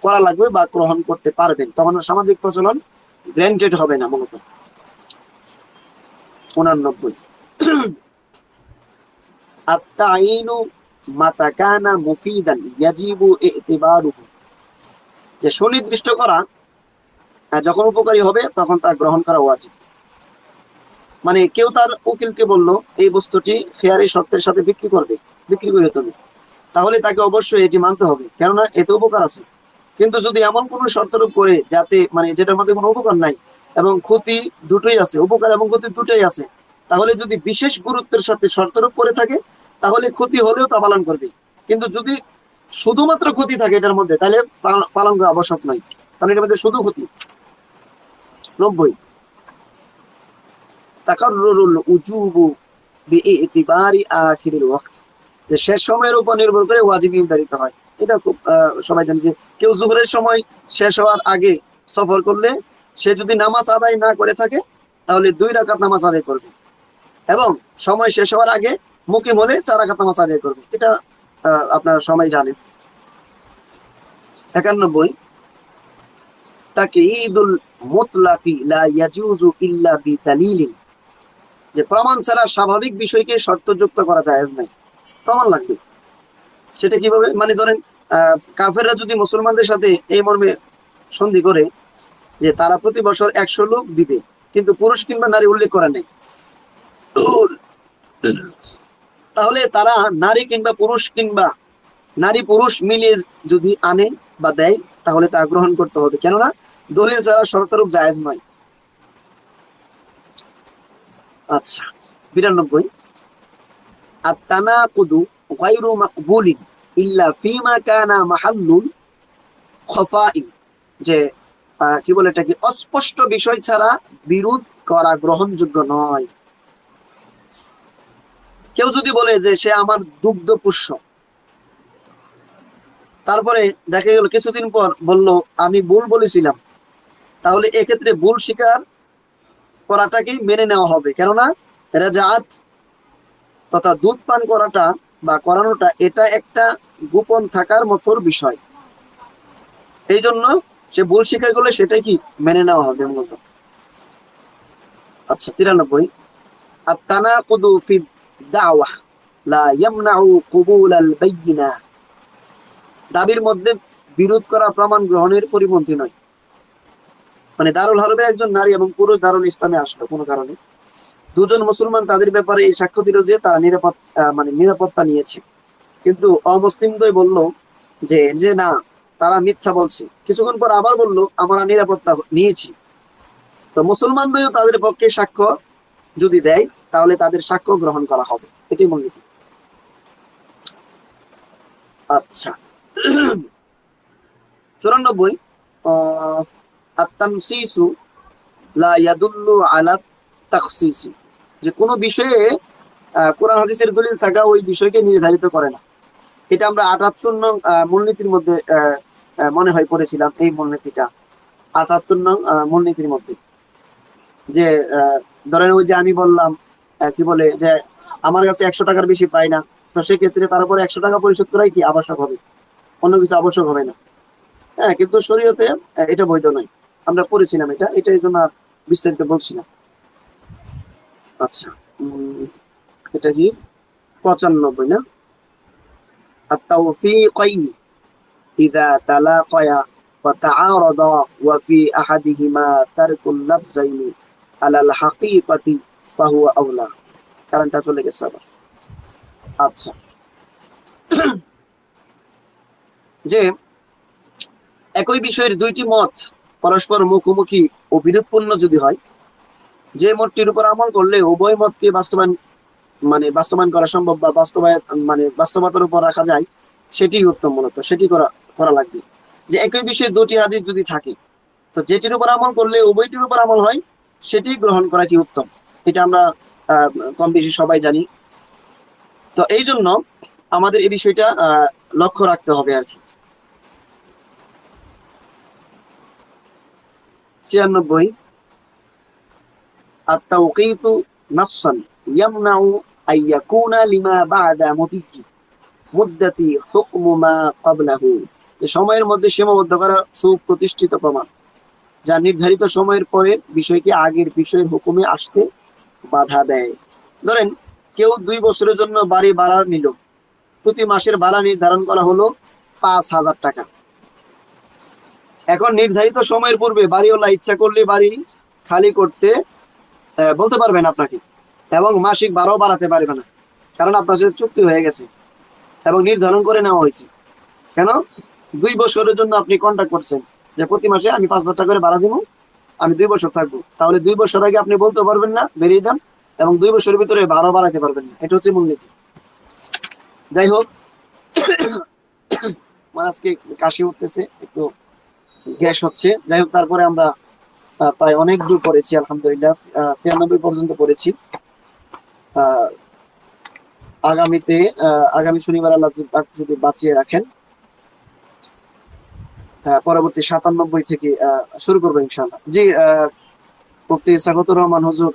করা লাগবে বা গ্রহণ করতে পারবেন, তখন সামাজিক প্রচলন গ্র্যান্টেড হবে না। মূলত 89 আত-তাঈনু মাতা কানা মুফিদান ইয়াজিবু ইতিবারুহু, যে সুনির্দিষ্ট করা যখন উপকারী হবে তখন তা গ্রহণ করা ওয়াজিব। মানে কেউ তার উকিলকে বলল এই বস্তুটি খেয়ারি শর্তের সাথে বিক্রি করে তুমি, তাহলে তাকে অবশ্যই এটি মানতে হবে, কেননা এতে উপকার আছে। কিন্তু যদি এমন কোন শর্তারোপ করে যাতে মানে যেটার মধ্যে কোনো উপকার নাই এবং ক্ষতি দুটোই আছে, উপকার এবং ক্ষতি দুটোই আছে, তাহলে যদি বিশেষ গুরুত্বের সাথে শর্তারোপ করে থাকে তাহলে ক্ষতি হলেও তা পালন করবে। কিন্তু যদি শুধুমাত্র ক্ষতি থাকে এটার মধ্যে, তাহলে পালন করা আবশ্যক নয়, কারণ এটার মধ্যে শুধু ক্ষতি। 90 তাকাররুল উজুবু বিইতিবারি আখিরিল ওয়াক্ত, যে শেষ সময়ের উপর নির্ভর করে ওয়াজিব নির্ধারিত হয়। এটা খুব সবাই জানে যে কেউ জোহরের সময় শেষ হওয়ার আগে সফর করলে সে যদি নামাজ আদায় না করে থাকে তাহলে 2 রাকাত নামাজ আদায় করবে, এবং সময় শেষ হওয়ার আগে মুকিম হলে 4 রাকাত নামাজ আদায় করবে। এটা আপনারা সবাই জানেন। 91 তাকঈদুল মুতলাকি লা ইয়াজুজু ইল্লা বিদালিলিন, যে প্রমাণ ছাড়া স্বাভাবিক বিষয়কে শর্তযুক্ত করা জায়েজ নাই, প্রমাণ লাগবে। সেটা কিভাবে? মানে ধরেন কাফেররা যদি মুসলমানদের সাথে এই মর্মে সন্ধি করে যে তারা প্রতি বছর 100 লোক দিবে, কিন্তু পুরুষ কিংবা নারী উল্লেখ করা নেই, তাহলে তারা নারী পুরুষ মিলিয়ে যদি আনে বা দেয় তাহলে তা গ্রহণ করতে হবে, কেননা দলিল ছাড়া শর্তারোপ জায়েজ নয়। আচ্ছা 92 আত-তানাকুদু গায়রু মাকবুলিন ইল্লা ফিমা কানা মাহাল্লুল খফাই, যে কি বলে এটাকে অস্পষ্ট বিষয় ছাড়া বিরোধ করা গ্রহণযোগ্য নয়। কেউ যদি বলে যে সে আমার দুগ্ধ পুষ্য, তারপরে দেখা গেল কিছুদিন পর বলল আমি ভুল বলেছিলাম, তাহলে এক্ষেত্রে ভুল স্বীকার করাটাকেই মেনে নেওয়া হবে, কেননা রাজাত তথা দুধ পান করাটা বা করানোটা এটা একটা গোপন থাকার মতোর বিষয়, এই জন্য সে ভুল স্বীকার করলে সেটাই কি মেনে নেওয়া হবে মূলত। আচ্ছা 93 আত-তানাকুদু ফি দাওয়া লা ইয়ামনাউ কুবুল আল বাইয়িনা, দাবির মধ্যে বিরোধ করা প্রমাণ গ্রহণের পরিপন্থী নয়। মানে দারুল হারবে একজন নারী এবং পুরুষ দারুল ইসলামে আসলো কোনো কারণে, দুজন মুসলমান তাদের ব্যাপারে এই সাক্ষ্য দিল যে তারা নিরাপত্তা নিয়েছে, কিন্তু অমুসলিমদ্বয় বলল যে না তারা মিথ্যা বলছে, কিছুক্ষণ পর আবার বলল আমরা নিরাপত্তা নিয়েছি। তো মুসলমানদ্বয়ও তাদের পক্ষে সাক্ষ্য যদি দেয় তাহলে তাদের সাক্ষ্য গ্রহণ করা হবে, এটাই মূলনীতি। আচ্ছা 94 আত-তানসিসু লা ইয়াদুল্লু আলা তাখসিসি, যে কোনো বিষয়ে কোরআন হাদিসের দলিল থাকা ওই বিষয়কে নির্ধারিত করে না। এটা আমরা 78 নং মূলনীতির মধ্যে মনে হয় পড়েছিলাম, এই মূলনীতিটা 78 নং মূলনীতির মধ্যে, যে ধরেন ওই যে আমি বললাম কি বলে যে আমার কাছে 100 টাকার বেশি পাই না, তো সেক্ষেত্রে তার উপরে 100 টাকা পরিশোধ করাই কি আবশ্যক হবে, অন্য কিছু আবশ্যক হবে না। হ্যাঁ, কিন্তু শরীয়তে এটা বৈধ নয়, আমরা পড়েছিলাম এটা এই জন্য বিস্তারিত বলছি না। আচ্ছা এটা কি 95 না? আত-তাওফীকাইনি ইযা তালাকায়া ওয়া তাআরাদা ওয়া ফি আহাদিহিমা তারকুল লাফযাইনি আলাল হাকীকাতি ফাহুয়া আওলা, কারণটা চলে গেছে আবার। আচ্ছা যে একই বিষয়ের দুইটি মত পরস্পর মুখোমুখি ও বিরোধপূর্ণ যদি হয়, যে মতটির উপর আমল করলে উভয় মতকে বাস্তবায়ন করা সম্ভব বা বাস্তবতার উপর রাখা যায়, সেটি উত্তম, মূলত সেটি করা লাগবে। যে একই বিষয়ে দুটি হাদিস যদি থাকে, তো যেটির উপর আমল করলে উভয়টির উপর আমল হয় সেটি গ্রহণ করা কি উত্তম, এটা আমরা কম বেশি সবাই জানি। তো এই জন্য আমাদের এই বিষয়টা লক্ষ্য রাখতে হবে আর কি। 96 আত-তাওকীতু নাসসান ইয়ামনাউ আন ইয়াকুনা লিমা বা'দা মুদ্দাতি হুকমু মা ক্বাবলাহু। সময়ের মধ্যে সীমাবদ্ধ করা সুপ্রতিষ্ঠিত প্রমাণ, যা নির্ধারিত সময়ের পরে বিষয়কে আগের বিষয়ের হুকুমে আসতে বাধা দেয়। ধরেন কেউ 2 বছরের জন্য বাড়ি ভাড়া নিল, প্রতি মাসের ভাড়া নির্ধারণ করা হলো 5,000 টাকা। এখন নির্ধারিত সময়ের পূর্বে বাড়িওয়ালা ইচ্ছা করলে বাড়ি খালি করতে বলতে পারবেন আপনাকে, এবং মাসিক ভাড়াও বাড়াতে পারবে না, কারণ আপনার সাথে চুক্তি হয়ে গেছে এবং নির্ধারণ করে নেওয়া হয়েছে। কেন? 2 বছরের জন্য আপনি কন্ট্যাক্ট করছেন যে প্রতি মাসে আমি 5,000 টাকা করে ভাড়া দিব, আমি 2 বছর থাকবো। তাহলে 2 বছর আগে আপনি বলতে পারবেন না বেরিয়ে যান, এবং 2 বছরের ভিতরে ভাড়া বাড়াতে পারবেন না। এটা হচ্ছে মূলনীতি। যাই হোক, আমার আজকে কাশি উঠতেছে, একটু গ্যাস হচ্ছে। যাই হোক, তারপরে আমরা প্রায় অনেক দূর পড়েছি, আলহামদুলিল্লাহ 96 পর্যন্ত পড়েছি। আহ, আগামীতে আগামী শনিবার আল্লাহ যদি বাঁচিয়ে রাখেন, পরবর্তী 97 থেকে শুরু করবো ইনশাআল্লাহ। জি, মুফতি সাখাওয়াতুর রহমান হুজুর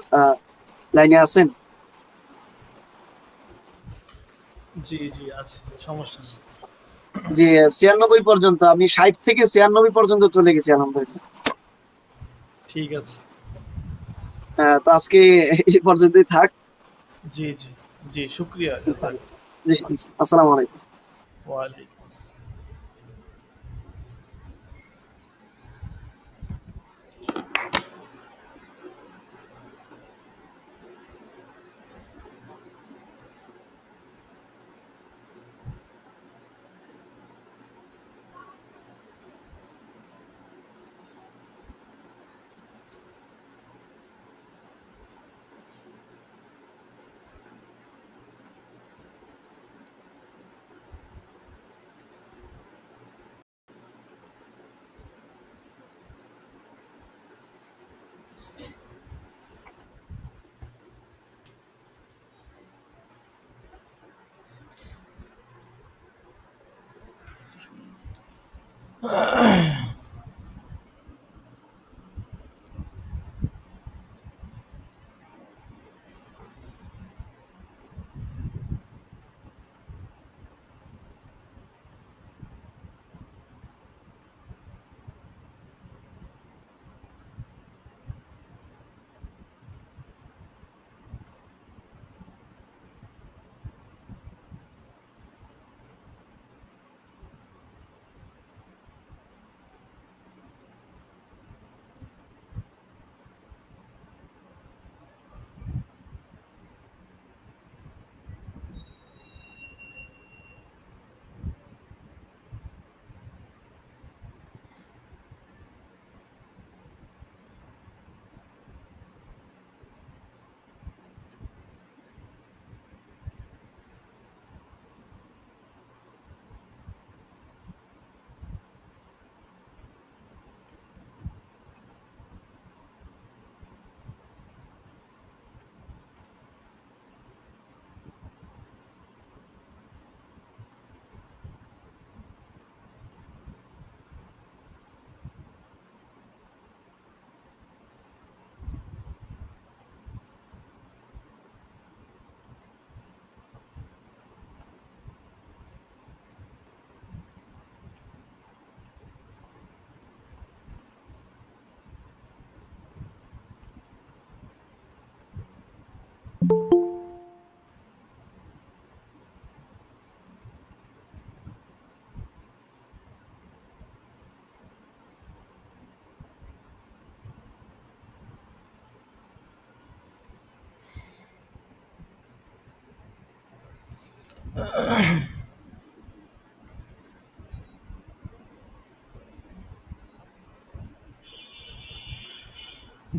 লাইনে আছেন? জি জি আছে, সমস্যা নেই। জি, 96 পর্যন্ত, আমি 60 থেকে 96 পর্যন্ত চলে গেছি আলহামদুলিল্লাহ। ঠিক আছে। তো আজকে এই পর্যন্তই থাক। জি জি জি, শুক্রিয়া, জাযাক। জি, আসসালামু আলাইকুম। ওয়ালাইকুম আসসালাম।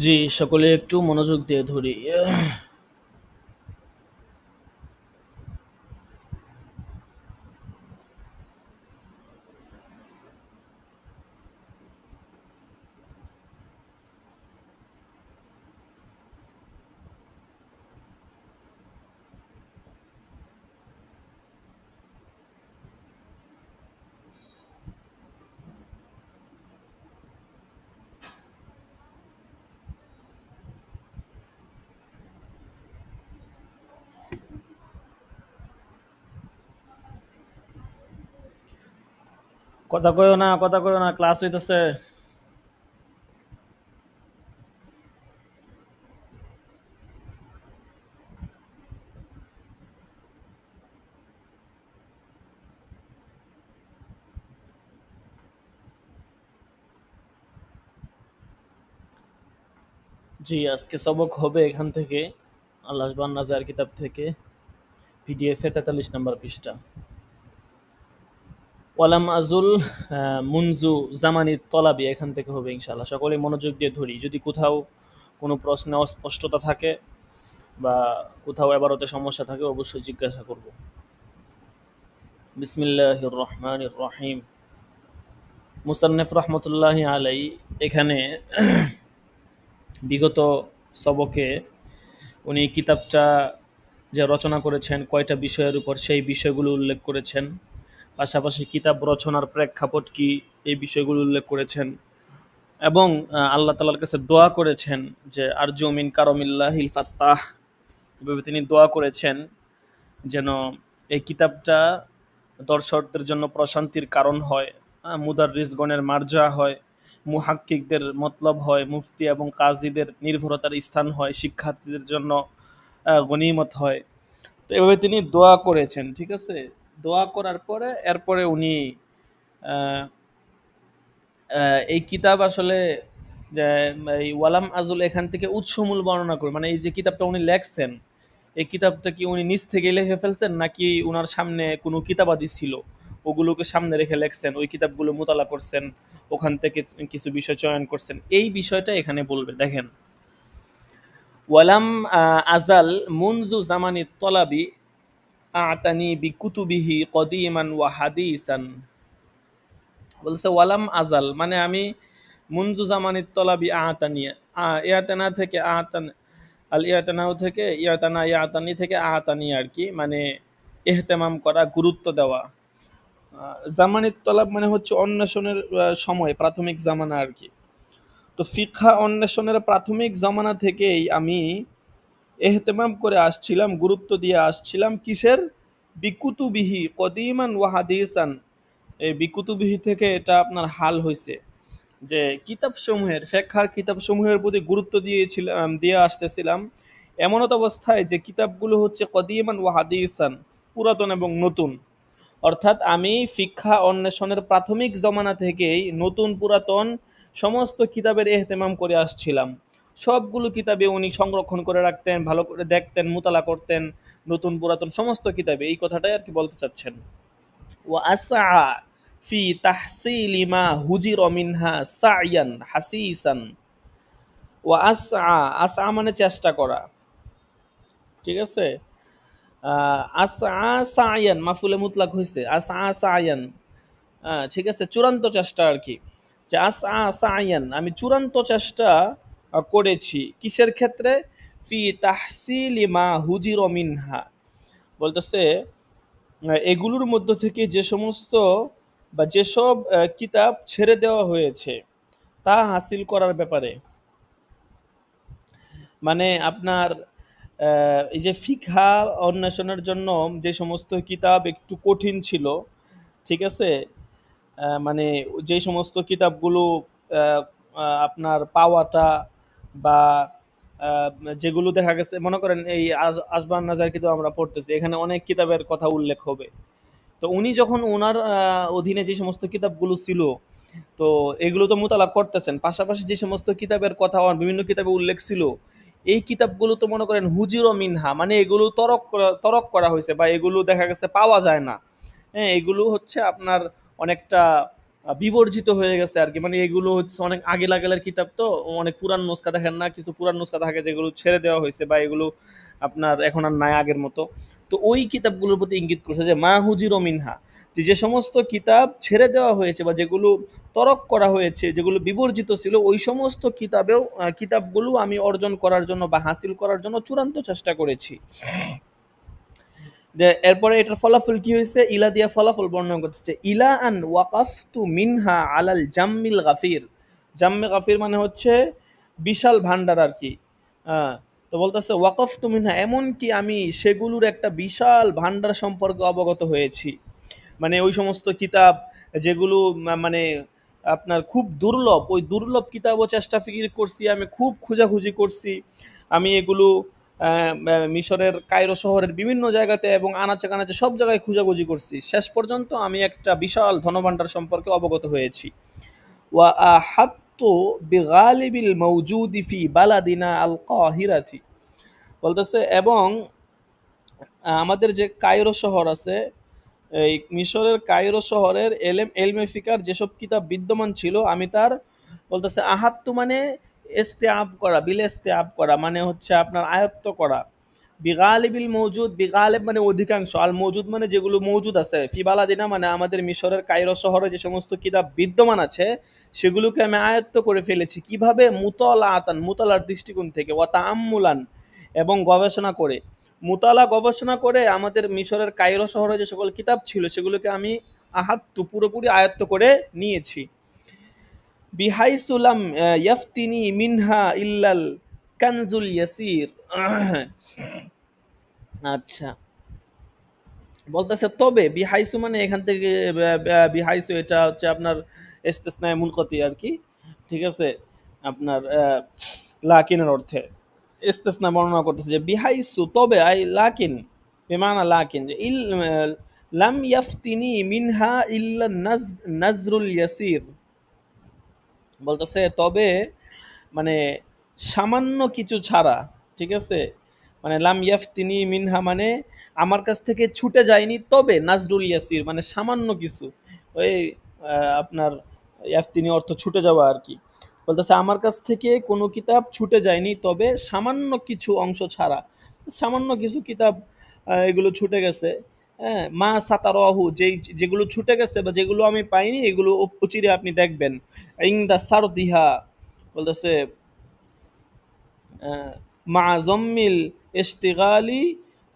জি, সকলে একটু মনোযোগ দিয়ে ধরি। কথা কইও না, ক্লাস হইতেছে। জি, আজকে সবক হবে এখান থেকে, আল্লাহ নাজার কিতাব থেকে, পিডিএফ এ 43 নম্বর পৃষ্ঠা। ওয়ালাম আজুল মুনজু জামানি তলাবি, এখান থেকে হবে ইনশাআল্লাহ। সকলে মনোযোগ দিয়ে ধরি, যদি কোথাও কোনো প্রশ্নে অস্পষ্টতা থাকে বা কোথাও এবারতে সমস্যা থাকে অবশ্যই জিজ্ঞাসা করব। বিসমিল্লাহির রহমানির রহিম। মুসান্নিফ রহমতুল্লাহি আলাই এখানে বিগত সবকে উনি কিতাবটা যে রচনা করেছেন কয়টা বিষয়ের উপর, সেই বিষয়গুলো উল্লেখ করেছেন। পাশাপাশি কিতাব রচনার প্রেক্ষাপট কি, এই বিষয়গুলো উল্লেখ করেছেন। এবং আল্লাহ তাআলার কাছে দোয়া করেছেন যে আরজু মিন কারমিল্লাহিল ফাত্তাহ, এভাবে তিনি দোয়া করেছেন যেন এই কিতাবটা দর্শকদের জন্য প্রশান্তির কারণ হয়, মুদাররিসগণের মার্জা হয়, মুহাক্কিকদের মতলব হয়, মুফতি এবং কাজীদের নির্ভরতার স্থান হয়, শিক্ষার্থীদের জন্য গনিমত হয়। তো এভাবে তিনি দোয়া করেছেন, ঠিক আছে। দোয়া করার পরে এরপরে উনি আহ, এই কিতাব আসলে যে এই ওয়ালাম আজুল এখান থেকে উৎসমূল বর্ণনা করে, মানে এই যে কিতাবটা উনি লেখছেন, এই কিতাবটা কি উনি নিজ থেকে লিখে ফেলছেন নাকি উনার সামনে কোনো কিতাবাদি ছিল ওগুলোকে সামনে রেখে লেখছেন, ওই কিতাবগুলো মোতালা করছেন, ওখান থেকে কিছু বিষয় চয়ন করছেন, এই বিষয়টা এখানে বলবে। দেখেন, ওয়ালাম আজাল মুনজু জামানি তলাবি আতানি বিকুতুবিহি কদিমান ওয়া হাদিসান। বলছে ওয়ালাম আজাল মানে আমি, মুনজু জামানিত তলাবি আতানি, ইয়াতানা থেকে আতান, আল ইয়াতানাও থেকে ইয়াতানা, ইয়াতানি থেকে আতানি আর কি, মানে ইহতেমাম করা, গুরুত্ব দেওয়া। জামানিত তলাব মানে হচ্ছে অন্বেষণের সময়, প্রাথমিক জামানা আর কি। তো ফিকহা অন্বেষণের প্রাথমিক জামানা থেকেই আমি এহতেমাম করে আসছিলাম, গুরুত্ব দিয়ে আসছিলাম কিসের, বিকুতুবিহি কদিমান ওয়া হাদিসান। এই বিকুতুবিহি থেকে এটা আপনার হাল হয়েছে যে কিতাবসমূহের, ফিকহার কিতাবসমূহের প্রতি গুরুত্ব দিয়েছিলাম, দিয়ে আসতেছিলাম এমনত অবস্থায় যে কিতাবগুলো হচ্ছে কদিমান ওয়া হাদিসান, পুরাতন এবং নতুন। অর্থাৎ আমি ফিকহা অন্বেষণের প্রাথমিক জমানা থেকেই নতুন পুরাতন সমস্ত কিতাবের এহতেমাম করে আসছিলাম। সবগুলো কিতাবে উনি সংরক্ষণ করে রাখতেন, ভালো করে দেখতেন, মুতালা করতেন, নতুন পুরাতন সমস্ত কিতাবে, এই কথাটাই আর কি বলতে চাচ্ছেন। ওয়া আসআ ফি তাহসিলি মা হুজির মিনহা সাইয়ান হাসিসান। ওয়া আসআ, আসআ মানে চেষ্টা করা, ঠিক আছে। আসআ সাইয়ান মাফুলে মুতলাক হয়েছে, আসআ সাইয়ান, ঠিক আছে, চূড়ান্ত চেষ্টা আর কি। যে আসআ সাইয়ান, আমি চূড়ান্ত চেষ্টা করেছি কিসের ক্ষেত্রে, ফি তাহসিলি মা হুজির মিনহা, বলতেছে এগুলোর মধ্য থেকে যে সমস্ত বা যেসব কিতাব ছেড়ে দেওয়া হয়েছে তা হাসিল করার ব্যাপারে। মানে আপনার এই যে ফিকহা অন্বেষণের জন্য যে সমস্ত কিতাব একটু কঠিন ছিল, ঠিক আছে, মানে যে সমস্ত কিতাবগুলো আহ, আপনার পাওয়াটা বা আহ, যেগুলো দেখা গেছে, মনে করেন এই আসবান নাজার কিতাব আমরা পড়তেছি, এখানে অনেক কিতাবের কথা উল্লেখ হবে। তো উনি যখন ওনার অধীনে যে সমস্ত কিতাবগুলো ছিল, তো এগুলো তো মোতালা করতেছেন, পাশাপাশি যে সমস্ত কিতাবের কথা বিভিন্ন কিতাবে উল্লেখ ছিল, এই কিতাবগুলো তো মনে করেন হুজির মিনহা, মানে এগুলো তরক করা হয়েছে বা এগুলো দেখা গেছে পাওয়া যায় না। হ্যাঁ, এগুলো হচ্ছে আপনার অনেকটা বিবর্জিত হয়ে গেছে আর কি, মানে এগুলো হচ্ছে অনেক আগে লাগালের কিতাব, তো অনেক পুরান নুসখা দেখেন না, কিছু পুরান নুসখা থাকে যেগুলো ছেড়ে দেওয়া হয়েছে বা এগুলো আপনার এখন আর নাই আগের মতো। তো ওই কিতাবগুলোর প্রতি ইঙ্গিত করছে যে মা হুজির মিনহা, যে সমস্ত কিতাব ছেড়ে দেওয়া হয়েছে বা যেগুলো তরক করা হয়েছে, যেগুলো বিবর্জিত ছিল, ওই সমস্ত কিতাবগুলো আমি অর্জন করার জন্য বা হাসিল করার জন্য চূড়ান্ত চেষ্টা করেছি। যে এরপরে এটার ফলাফল কি হয়েছে, ইলা দিয়া ফলাফল বর্ণনা করতেছে, ইলা আন ওয়াকাফতু মিনহা আলাল জাম্মিল গাফির। জাম্মে গাফির মানে হচ্ছে বিশাল ভান্ডার আর কি। তো বলতেছে ওয়াকাফতু মিনহা, এমন কি আমি সেগুলোর একটা বিশাল ভান্ডার সম্পর্কে অবগত হয়েছি। মানে ওই সমস্ত কিতাব যেগুলো মানে আপনার খুব দুর্লভ, ওই দুর্লভ কিতাবও চেষ্টা ফিকির করছি, আমি খুব খোঁজাখুঁজি করছি। আমি এগুলো মিশরের কায়রো শহরের বিভিন্ন জায়গাতে এবং আনাচে কানাচে সব জায়গায় খোঁজাখুঁজি করছি। শেষ পর্যন্ত আমি একটা বিশাল ধনভাণ্ডার সম্পর্কে অবগত হয়েছি। ওয়া আহাত্তু বিগালিবিল মাওজুদি ফি বালাদিনা আল কাহিরাতি, বলতেছে এবং আমাদের যে কায়রো শহর আছে, এই মিশরের কায়রো শহরের এলমে ফিকার যেসব কিতাব বিদ্যমান ছিল আমি তার, বলতেছে আহাত্তু মানে ইস্তেআব করা, বিল ইস্তেআব করা মানে হচ্ছে আপনার আয়ত্ত করা। বিগালিবিল মৌজুদ, বিগালিব মানে অধিকাংশ, আল মৌজুদ মানে যেগুলো মৌজুদ আছে, ফিবালাদিনা মানে আমাদের মিশরের কায়রো শহরে যে সমস্ত কিতাব বিদ্যমান আছে সেগুলোকে আমি আয়ত্ত করে ফেলেছি। কিভাবে? মুতালা আতান, মুতালার দৃষ্টিকোণ থেকে, ওয়া তাআম্মুলান এবং গবেষণা করে। মুতালা গবেষণা করে আমাদের মিশরের কায়রো শহরে যে সকল কিতাব ছিল সেগুলোকে আমি আহাত্তু পুরোপুরি আয়ত্ত করে নিয়েছি। বিহাইসুলাম ইয়াফতিনি মিনহা ইল্লাল কানজুল ইয়াসির। আচ্ছা, বলতেছে তবে বিহাইসু মানে এখান থেকে বিহাইসু এটা হচ্ছে আপনার ইস্তিসনায়ে মুনকাতি আর কি, ঠিক আছে, আপনার লাকিনের অর্থে ইস্তিসনা বর্ণনা করতেছে যে বিহাইসু তবে, আই লাকিন বেমানা লাকিন, যে লাম ইয়াফতিনি মিনহা ইল্লা নাজরুল ইয়াসির, বলতেছে তবে মানে সামান্য কিছু ছাড়া, ঠিক আছে, মানে লাম ইয়াফতিনি মিনহা মানে আমার কাছ থেকে ছুটে যায়নি, তবে নাজরুল ইয়াসির মানে সামান্য কিছু, ওই আপনার ইয়াফতিনি অর্থ ছুটে যাওয়া আর কি। বলতেছে আমার কাছ থেকে কোনো কিতাব ছুটে যায়নি তবে সামান্য কিছু অংশ ছাড়া, সামান্য কিছু কিতাব এগুলো ছুটে গেছে। হ্যাঁ, মা সাতারহু, যেগুলো ছুটে গেছে বা যেগুলো আমি পাইনি এগুলো অচিরে আপনি দেখবেন। ইংদা সারদিহা, বলতেছে মা জম্মিল ইশতিগালি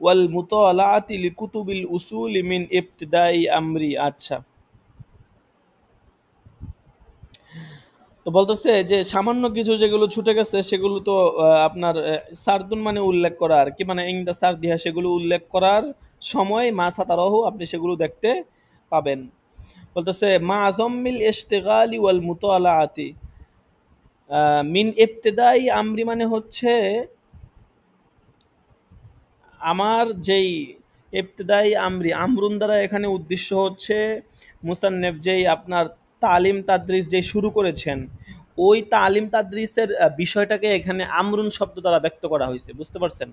ওয়াল মুতালাআতি লিকুতুবিল উসুল মিন ইবতিদাই আমরি। আচ্ছা, তো বলতেছে যে সামান্য কিছু যেগুলো ছুটে গেছে সেগুলো তো আপনার সারদুন মানে উল্লেখ করা আর কি, মানে ইংদা সারদিহা সেগুলো উল্লেখ করার সময় মা সাতারহু আপনি সেগুলো দেখতে পাবেন। বলতেছে মা আজম্মিল ইশতিগালি ওয়াল মুতালাআতি মিন ইবতিদাই আমরি মানে হচ্ছে আমার যেই ইবতিদাই আমরি, আমরুন দ্বারা এখানে উদ্দেশ্য হচ্ছে মুসান্নেফ যেই আপনার তালিম তাদরিস যে শুরু করেছেন ওই তালিম তাদরিসের বিষয়টাকে এখানে আমরুন শব্দ দ্বারা ব্যক্ত করা হয়েছে, বুঝতে পারছেন?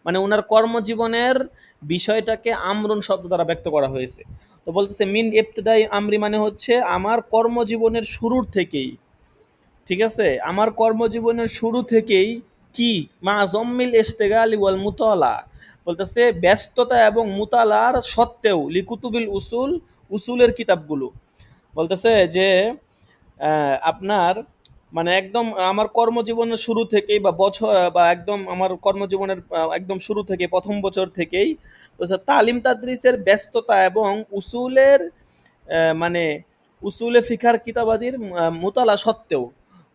মানে ওনার কর্মজীবনের বিষয়টাকে আমরুন শব্দ দ্বারা ব্যক্ত করা হয়েছে। তো বলতেছে মিন ইবতিদাই আমরি মানে হচ্ছে আমার কর্মজীবনের শুরুর থেকেই, ঠিক আছে, আমার কর্মজীবনের শুরু থেকেই কি মা জম্মিল ইশতেগালি ওয়াল মুতালা, বলতেছে ব্যস্ততা এবং মুতালার সত্ত্বেও লিকুতুবিল উসুল, উসুলের কিতাবগুলো, বলতেছে যে আপনার মানে একদম আমার কর্মজীবনের শুরু থেকেই বা বছর বা একদম আমার কর্মজীবনের একদম শুরু থেকে প্রথম বছর থেকেই বলছে তালিম তাদরিসের ব্যস্ততা এবং উসুলের মানে উসুলে ফিকার কিতাবাদির মুতালা সত্ত্বেও,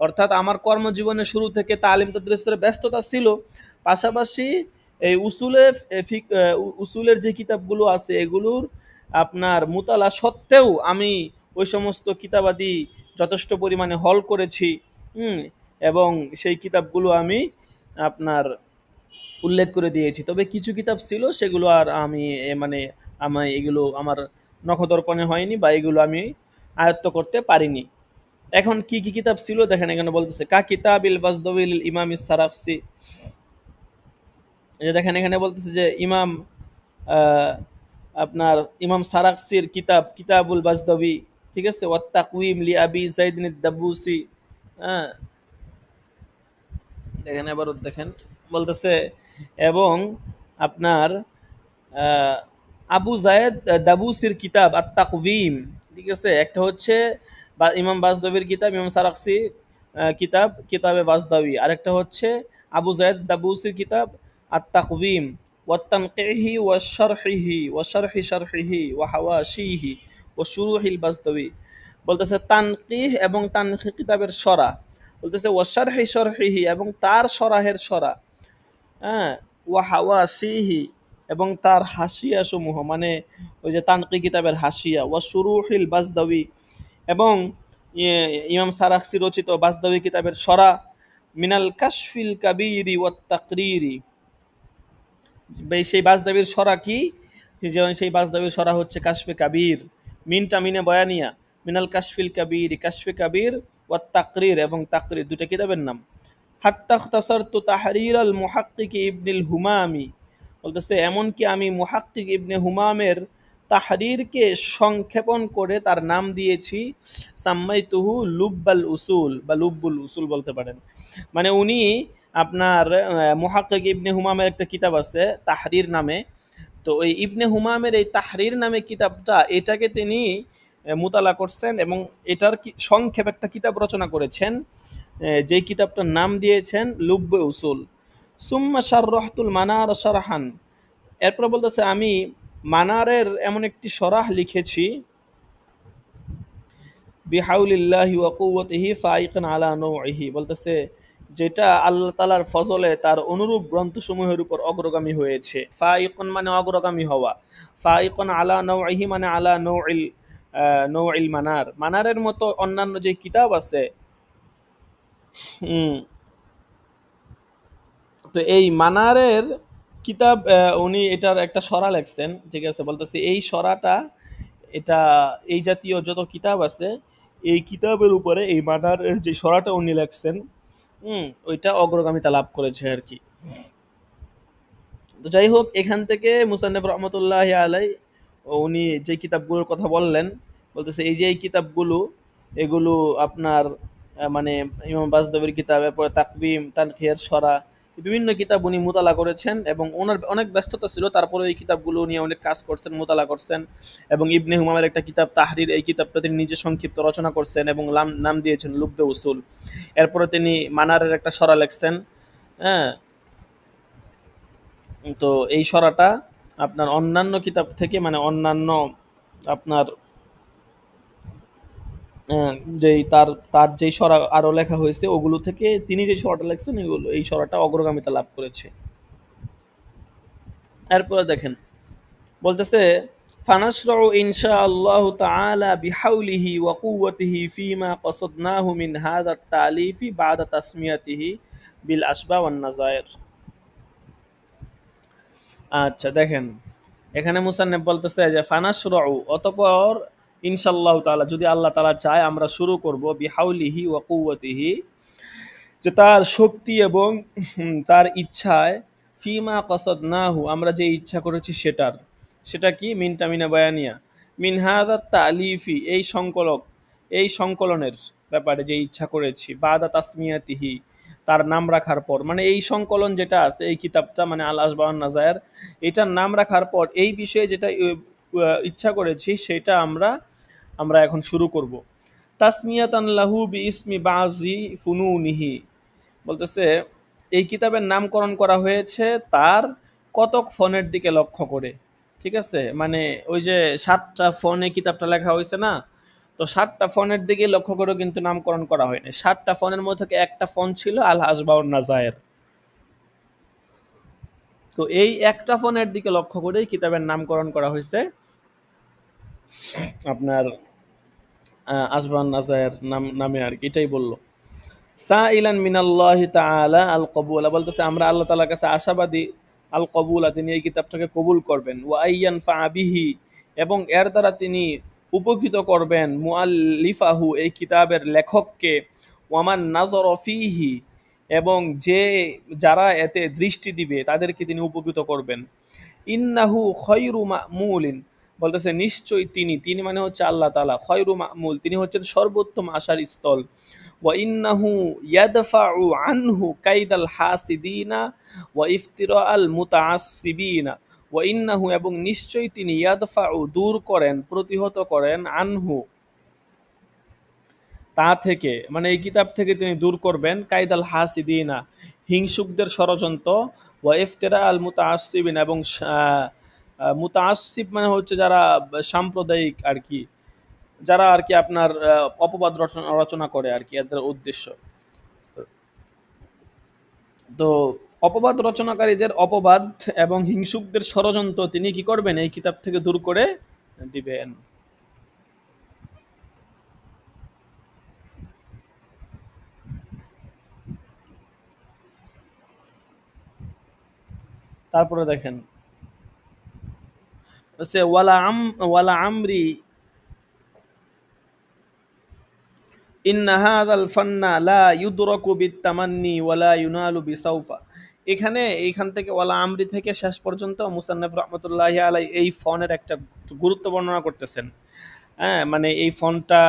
অর্থাৎ আমার কর্মজীবনের শুরু থেকে তালিম তাদরিসের ব্যস্ততা ছিল, পাশাপাশি এই উসুলের যে কিতাবগুলো আছে এগুলোর আপনার মুতালা সত্ত্বেও আমি ওই সমস্ত কিতাবাদি যথেষ্ট পরিমাণে হল করেছি। হুম, এবং সেই কিতাবগুলো আমি আপনার উল্লেখ করে দিয়েছি। তবে কিছু কিতাব ছিল সেগুলো আর আমি মানে আমি এগুলো আমার নখদর্পণে হয়নি বা এগুলো আমি আয়ত্ত করতে পারিনি। এখন কি কি কিতাব ছিল দেখেন, এখানে বলতেছে কা কিতাবিল বাজদাবিল ইমাম সারাফসি, এই যে দেখেন এখানে বলতেছে যে ইমাম আহ, আপনার ইমাম সারাকসির কিতাব কিতাবুল বাজদাবি, ঠিক আছে, ওয়াত তাকওয়িম লি আবি যাইদিন দাবুসি। হ্যাঁ, দেখেন এবার দেখেন বলতেছে এবং আপনার আহ, আবু জায়েদ দাবুসির কিতাব আত তাকওয়িম, ঠিক আছে, একটা হচ্ছে ইমাম বাজদাবির কিতাব ইমাম সারাকসি কিতাব কিতাবে বাজদাবি, আরেকটা হচ্ছে আবু জায়েদ দাবুসির কিতাব আত তাকওয়িম ওয়াত তানকিহি ওয়া শারহিহি ওয়া শারহি শারহিহি ওয়া হাওয়াশিহি ওয়া শুরুহিল বাজদাবি। বলতেছে তানকিহ এবং তানকিহ কিতাবের সরা, বলতেছে ওয়া শারহি শারহিহি এবং তার সরাহের সরা, হ্যাঁ, ওয়া হাওয়াশিহি এবং তার হাসিয়া সমূহ, মানে ওই যে তানকি কিতাবের হাসিয়া, ওয়া শুরুহিল বাজদাউই, এবং ইমাম সারাখসি রচিত বাজদাউই কিতাবের সরা, মিনাল কাশফিল কাবীরি ওয়াত তাকরীরি। সেই বাজদাবির সরা কি, যেমন সেই বাজদাবির সরা হচ্ছে কাশফে কাবীর, মিনটা মিনে বয়ানিয়া, মিনাল কাশফিল কাবীর, কাশফে কাবীর, ওয়াত তাকরীর এবং তাকরীর, দুটো কিতাবের নাম। হাত্তা ইখতাসারতু তাহরীর আল মুহাক্কিক ইবনুল হুমামি, বলতেছে এমনকি আমি মুহাক্কিক ইবনে হুমামের তাহরীরকে সংক্ষেপণ করে তার নাম দিয়েছি সাম্মাইতুহু লুব্বাল উসুল, বা লুব্বুল উসুল বলতে পারেন। মানে উনি আপনার মুহাক্কিক ইবনে হুমামের একটা কিতাব আছে তাহরীর নামে, তো ওই ইবনে হুমামের এই তাহরীর নামে কিতাবটা, এটাকে তিনি মুতালা করছেন এবং এটার সংক্ষেপ একটা কিতাব রচনা করেছেন, যে কিতাবটার নাম দিয়েছেন লুব্বে উসুল। সুম্মা শাররাহতুল মানার শারহান, এরপর বলতেছে আমি মানারের এমন একটি শরাহ লিখেছি, বিহাউলিল্লাহি ওয়া কুওয়াতিহি ফাইকান আলা নওইহি, বলতেছে যেটা আল্লাহ তাআলার ফজলে তার অনুরূপ গ্রন্থসমূহের উপর অগ্রগামী হয়েছে। ফাইকান মানে অগ্রগামী হওয়া, ফাইকান আলা নওইহি মানে আলা নওইল মানার, মানারের মতো অন্যান্য যে কিতাব আছে, তো এই মানারের কিতাব, উনি এটার একটা সরা লেখছেন, ঠিক আছে, বলতেছে এই সরাটা, এটা এই জাতীয় যত কিতাব আছে এই কিতাবের উপরে এই মানারের যে সরাটা উনি লেখছেন, ওইটা অগ্রগামিতা লাভ করেছে আর কি। তো যাই হোক, এখান থেকে মুসান্নিফ রহমতুল্লাহ আলাই উনি যে কিতাবগুলোর কথা বললেন, বলতেছে এই যে এই কিতাবগুলো, এগুলো আপনার মানে ইমাম বাজদাবির কিতাব, এরপরে তাকবিম, তানখিয়ার সরা, বিভিন্ন কিতাব উনি মুতালা করেছেন এবং ওনার অনেক ব্যস্ততা ছিল, তারপরে এই কিতাবগুলো নিয়ে অনেক কাজ করছেন, মুতালা করছেন। এবং ইবনে হুমামের একটা কিতাব তাহরির, এই কিতাবটা তিনি নিজে সংক্ষিপ্ত রচনা করছেন এবং নাম দিয়েছেন লুব্বে উসুল। এরপরে তিনি মানারের একটা সরা লেখছেন, হ্যাঁ। তো এই সরাটা আপনার অন্যান্য কিতাব থেকে, মানে অন্যান্য আপনার যেই তার তার যেই সরা আরো লেখা হয়েছে ওগুলো থেকে তিনি যে সরাটা লেখছেন, এগুলো এই সরাটা অগ্রগামিতা লাভ করেছে। এরপরে দেখেন, বলতেছে ফানাশরাউ ইনশাআল্লাহু তাআলা বিহাউলিহি ওয়া কুওয়াতিহি ফিমা কসাদনাহু মিন হাযা আত-তালিফি বা'দা তাসমিয়াতিহি বিল আশবা ওয়ান নাযায়ের। আচ্ছা দেখেন, এখানে মুসান্নিফ বলতেছে যে ফানাশরাউ, অতঃপর ইনশাআল্লাহু তাআলা, যদি আল্লাহ তাআলা চায় আমরা শুরু করব, বিহাউলিহি ওয়া কুওয়াতিহি, যে তার শক্তি এবং তার ইচ্ছায়, ফিমা কসাদনাহু, আমরা যে ইচ্ছা করেছি সেটার, সেটা কি, মিনটা মিনা বয়ানিয়া, মিন হাযা তালিফি, এই সংকলনের ব্যাপারে যে ইচ্ছা করেছি, বাদা তাসমিয়াতিহি, তার নাম রাখার পর, মানে এই সংকলন যেটা আছে এই কিতাবটা, মানে আল আশবা ওয়ান নাযায়ের, এটার নাম রাখার পর এই বিষয়ে যেটা ইচ্ছা করেছি সেটা আমরা এখন শুরু করব। তাসমিয়াতান লাহু বিইসমি বাযি ফুনুনিহি, বলতেছে এই কিতাবের নামকরণ করা হয়েছে তার কতক ফোনের দিকে লক্ষ্য করে, ঠিক আছে, মানে ওই যে 7টা ফোনে কিতাবটা লেখা হয়েছে না, তো 7টা ফোনের দিকে লক্ষ্য করে কিন্তু নামকরণ করা হয়নি। 7টা ফোনের মধ্যে থেকে একটা ফোন ছিল আল আশবা ওয়ান নাযায়ের, তো এই একটা ফোনের দিকে লক্ষ্য করেই কিতাবের নামকরণ করা হয়েছে আপনার আশবা ওয়ান নাযায়ের নামে আর কি, এটাই বললো। সাইলান মিনাল্লাহি তাআলা আল কবুল, বলতেছে আমরা আল্লাহ তাআলার কাছে আশাবাদী আল কবুল, তিনি এই কিতাবটাকে কবুল করবেন, ওয়া আইয়ানফা বিহি, এবং এর দ্বারা তিনি উপকৃত করবেন, মুআল্লিফাহু, এই কিতাবের লেখককে, ওয়ামান নাযর ফীহি, এবং যারা এতে দৃষ্টি দিবে তাদেরকে তিনি উপকৃত করবেন। ইন্নাহু খায়রু মা'মুলিন, বলতেছে নিশ্চয়ই তিনি মানে হচ্ছে আল্লাহ তাআলা, খায়রু মা'মুল, তিনি হচ্ছেন সর্বোত্তম আশার স্থল। ওয়া ইন্নাহু ইয়াদফাউ আনহু কাইদাল হাসিদিনা ওয়া ইফতিরাআল মুতাআসসিবিনা, ওয়া ইন্নাহু, এবং নিশ্চয়ই তিনি, ইয়াদফাউ, দূর করেন, প্রতিহত করেন, আনহু, তা থেকে, মানে এই কিতাব থেকে তিনি দূর করবেন, কাইদাল হাসিদিনা, হিংসুকদের ষড়যন্ত্র, ওয়া ইফতিরা আল মুতাআসসিবিন, এবং মুতাআসসিব মানে হচ্ছে যারা সাম্প্রদায়িক আর কি, যারা আর কি আপনার অপবাদ রচনা করে আর কি, এদের উদ্দেশ্য। তো অপবাদ রচনাকারীদের অপবাদ এবং হিংসুকদের ষড়যন্ত্র তিনি কি করবেন? এই কিতাব থেকে দূর করে দিবেন। তারপরে দেখেন ওয়ালা আমরি ইন্না হাযাল ফান্না লা ইউদরাকু বিত্তামান্নি ওয়ালা ইউনালু বিসাউফা। এইখান থেকে ওয়ালা আমরি থেকে শেষ পর্যন্ত মুসান্নাফ রহমতুল্লাহি আলাই এই ফনের একটা গুরুত্ব বর্ণনা করতেছেন। হ্যাঁ, মানে এই ফনটা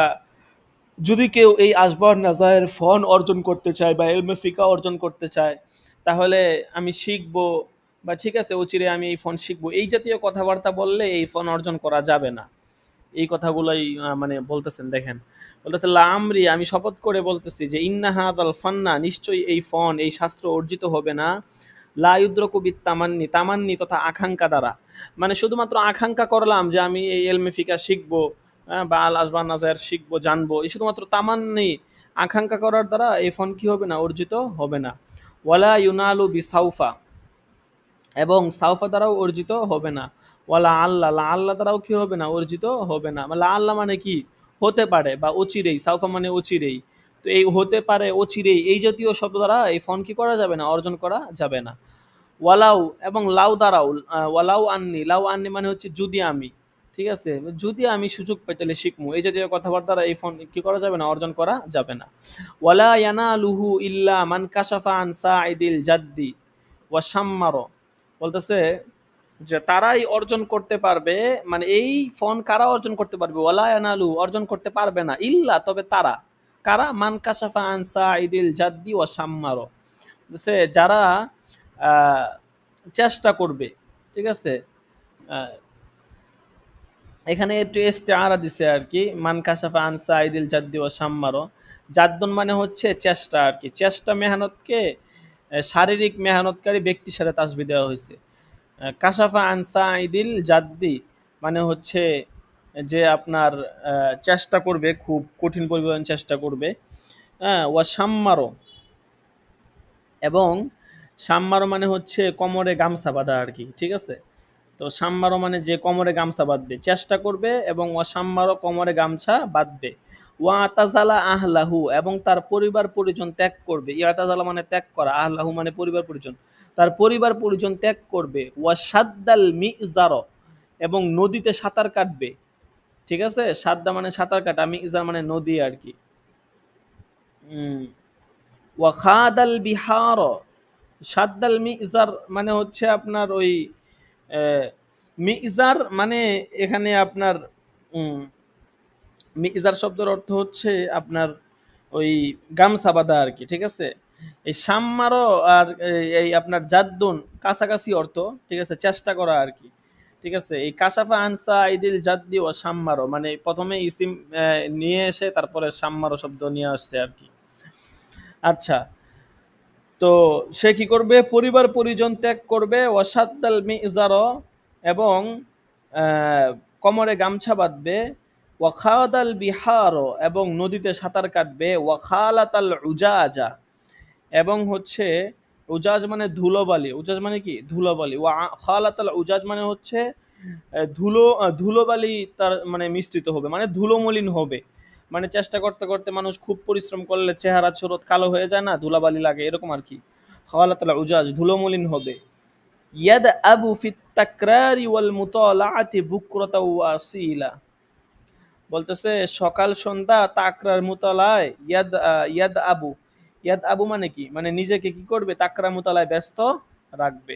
যদি কেউ এই আসবাব নাজায়ের ফন অর্জন করতে চায় বা ইলমে ফিকা অর্জন করতে চায়, তাহলে আমি শিখবো বা ঠিক আছে অচিরে আমি এই ফন শিখবো, এই জাতীয় কথাবার্তা বললে এই ফন অর্জন করা যাবে না। এই কথাগুলোই মানে বলতেছেন। দেখেন বলতেছে লা আমরি, আমি শপথ করে বলতেছি যে ইন্না হাযাল ফান্না, নিশ্চয়ই এই ফন এই শাস্ত্র অর্জিত হবে না লা ইউদ্রাকু বিত তামান্নি, তামান্নি তথা আকাঙ্ক্ষা দ্বারা। মানে শুধুমাত্র আকাঙ্ক্ষা করলাম যে আমি এই ইলমে ফিকা শিখবো, বা আল আসবান নাজায়ের শিখবো জানবো, এই শুধুমাত্র তামান্নি আকাঙ্ক্ষা করার দ্বারা এই ফন কি হবে না? অর্জিত হবে না। ওয়ালা ইউনালু বিসাউফা, এবং সাউফা দ্বারাও অর্জিত হবে না। ওয়ালা আল্লাহ, লা আল্লাহ দ্বারাও কি হবে না? অর্জিত হবে না। লা আল্লাহ মানে কি? হতে পারে বা অচিরেই, সাউফা মানে অচিরেই। তো এই হতে পারে, অচিরেই, এই জাতীয় শব্দ দ্বারা এই ফন কি করা যাবে না? অর্জন করা যাবে না। ওয়ালাউ, এবং লাউ দ্বারাও, ওয়ালাউ আন্নি, লাউ আন্নি মানে হচ্ছে যদি আমি, ঠিক আছে, যদি আমি সুযোগ পাই তাহলে শিখমু, এই জাতীয় কথাবার্তা দ্বারা এই ফন কি করা যাবে না? অর্জন করা যাবে না। ওয়ালা ইয়ানালুহু ইল্লা মান কাশাফা আন সাইদিল জাদ্দি ওয়া শাম্মার, বলতেছে যে তারাই অর্জন করতে পারবে, মানে এই ফন কারা অর্জন করতে পারবে? ওয়ালা ইয়ানালু, অর্জন করতে পারবে না, ইল্লা তবে তারা, কারা? মান কাশাফা আন সাইদিল জাদ্দি ওয়া শাম্মার, যারা চেষ্টা করবে, ঠিক আছে। আহ, এখানে একটু ইস্তেআরা দিছে আর কি, মান কাশাফা আন সাইদিল জাদ্দি ওয়া শাম্মার। জাদ্দুন মানে হচ্ছে চেষ্টা আর কি, চেষ্টা মেহনতকে শারীরিক মেহনতকারী ব্যক্তির সাথে তাসবিহ দেওয়া হয়েছে। কাশাফা আন সাইদিল জাদ্দি মানে হচ্ছে যে আপনার চেষ্টা করবে, খুব কঠিন পরিমাণ চেষ্টা করবে। হ্যাঁ, ওয়া শাম্মারো, এবং শাম্মারো মানে হচ্ছে কোমরে গামছা বাঁধা আর কি, ঠিক আছে। তো শাম্মারো মানে যে কোমরে গামছা বাঁধবে, চেষ্টা করবে, এবং ওয়া শাম্মারো কোমরে গামছা বাঁধবে। ওয়া আতাজালা আহলাহু, এবং তার পরিবার পরিজন ত্যাগ করবে। ইয়াতাজালা মানে ত্যাগ করা, আহলাহু মানে পরিবার পরিজন, তার পরিবার পরিজন ত্যাগ করবে। ওয়া সাদ্দাল মিজার, এবং নদীতে সাঁতার কাটবে, ঠিক আছে। সাদ্দা মানে সাঁতার কাটা, মিজার মানে নদী আর কি। ওয়া খাদাল বিহার, সাদ্দাল মিজার মানে হচ্ছে আপনার ওই মিজার মানে এখানে আপনার মিজার শব্দের অর্থ হচ্ছে আপনার ওই গামছা বাঁধা আর কি, ঠিক আছে। এই সাম্মারও আর এই আপনার জাদ্দুন কাছাকাছি অর্থ, ঠিক আছে, চেষ্টা করা আর কি, ঠিক আছে। এই কাশাফা আনসা ইদিল জাদ্দি ও সাম্মারও মানে প্রথমে ইসিম নিয়ে এসে তারপরে সাম্মারও শব্দ নিয়ে আসছে আর কি। আচ্ছা, তো সে কি করবে? পরিবার পরিজন ত্যাগ করবে। ওয়াসাদ্দাল মিজারও, এবং কোমরে গামছা বাঁধবে। ওয়াখাদাল বিহারও, এবং নদীতে সাঁতার কাটবে। ওয়াখালাতাল উজাজা, এবং হচ্ছে উজাজ মানে ধুলোবালি, উজাজ মানে কি? ধুলোবালি। ওয়া খালাতাল উজাজ মানে হচ্ছে ধুলোবালি তার মানে মিশ্রিত হবে, মানে ধুলোমলিন হবে। মানে চেষ্টা করতে করতে মানুষ খুব পরিশ্রম করলে চেহারা চুরত কালো হয়ে যায় না, ধুলাবালি লাগে, এরকম আর কি। খালাতাল উজাজ ধুলোমলিন হবে। ইয়াদ আবু ফিত তাকরারি ওয়াল মুতালাআতি বুকরাতা ওয়া আসিলা, বলতেছে সকাল সন্ধ্যা তাকরার মুতালায় ইয়াদ আবু, ইয়াদ আবু মানে কি? মানে নিজেকে কি করবে? তাকরা মুতালায় ব্যস্ত রাখবে।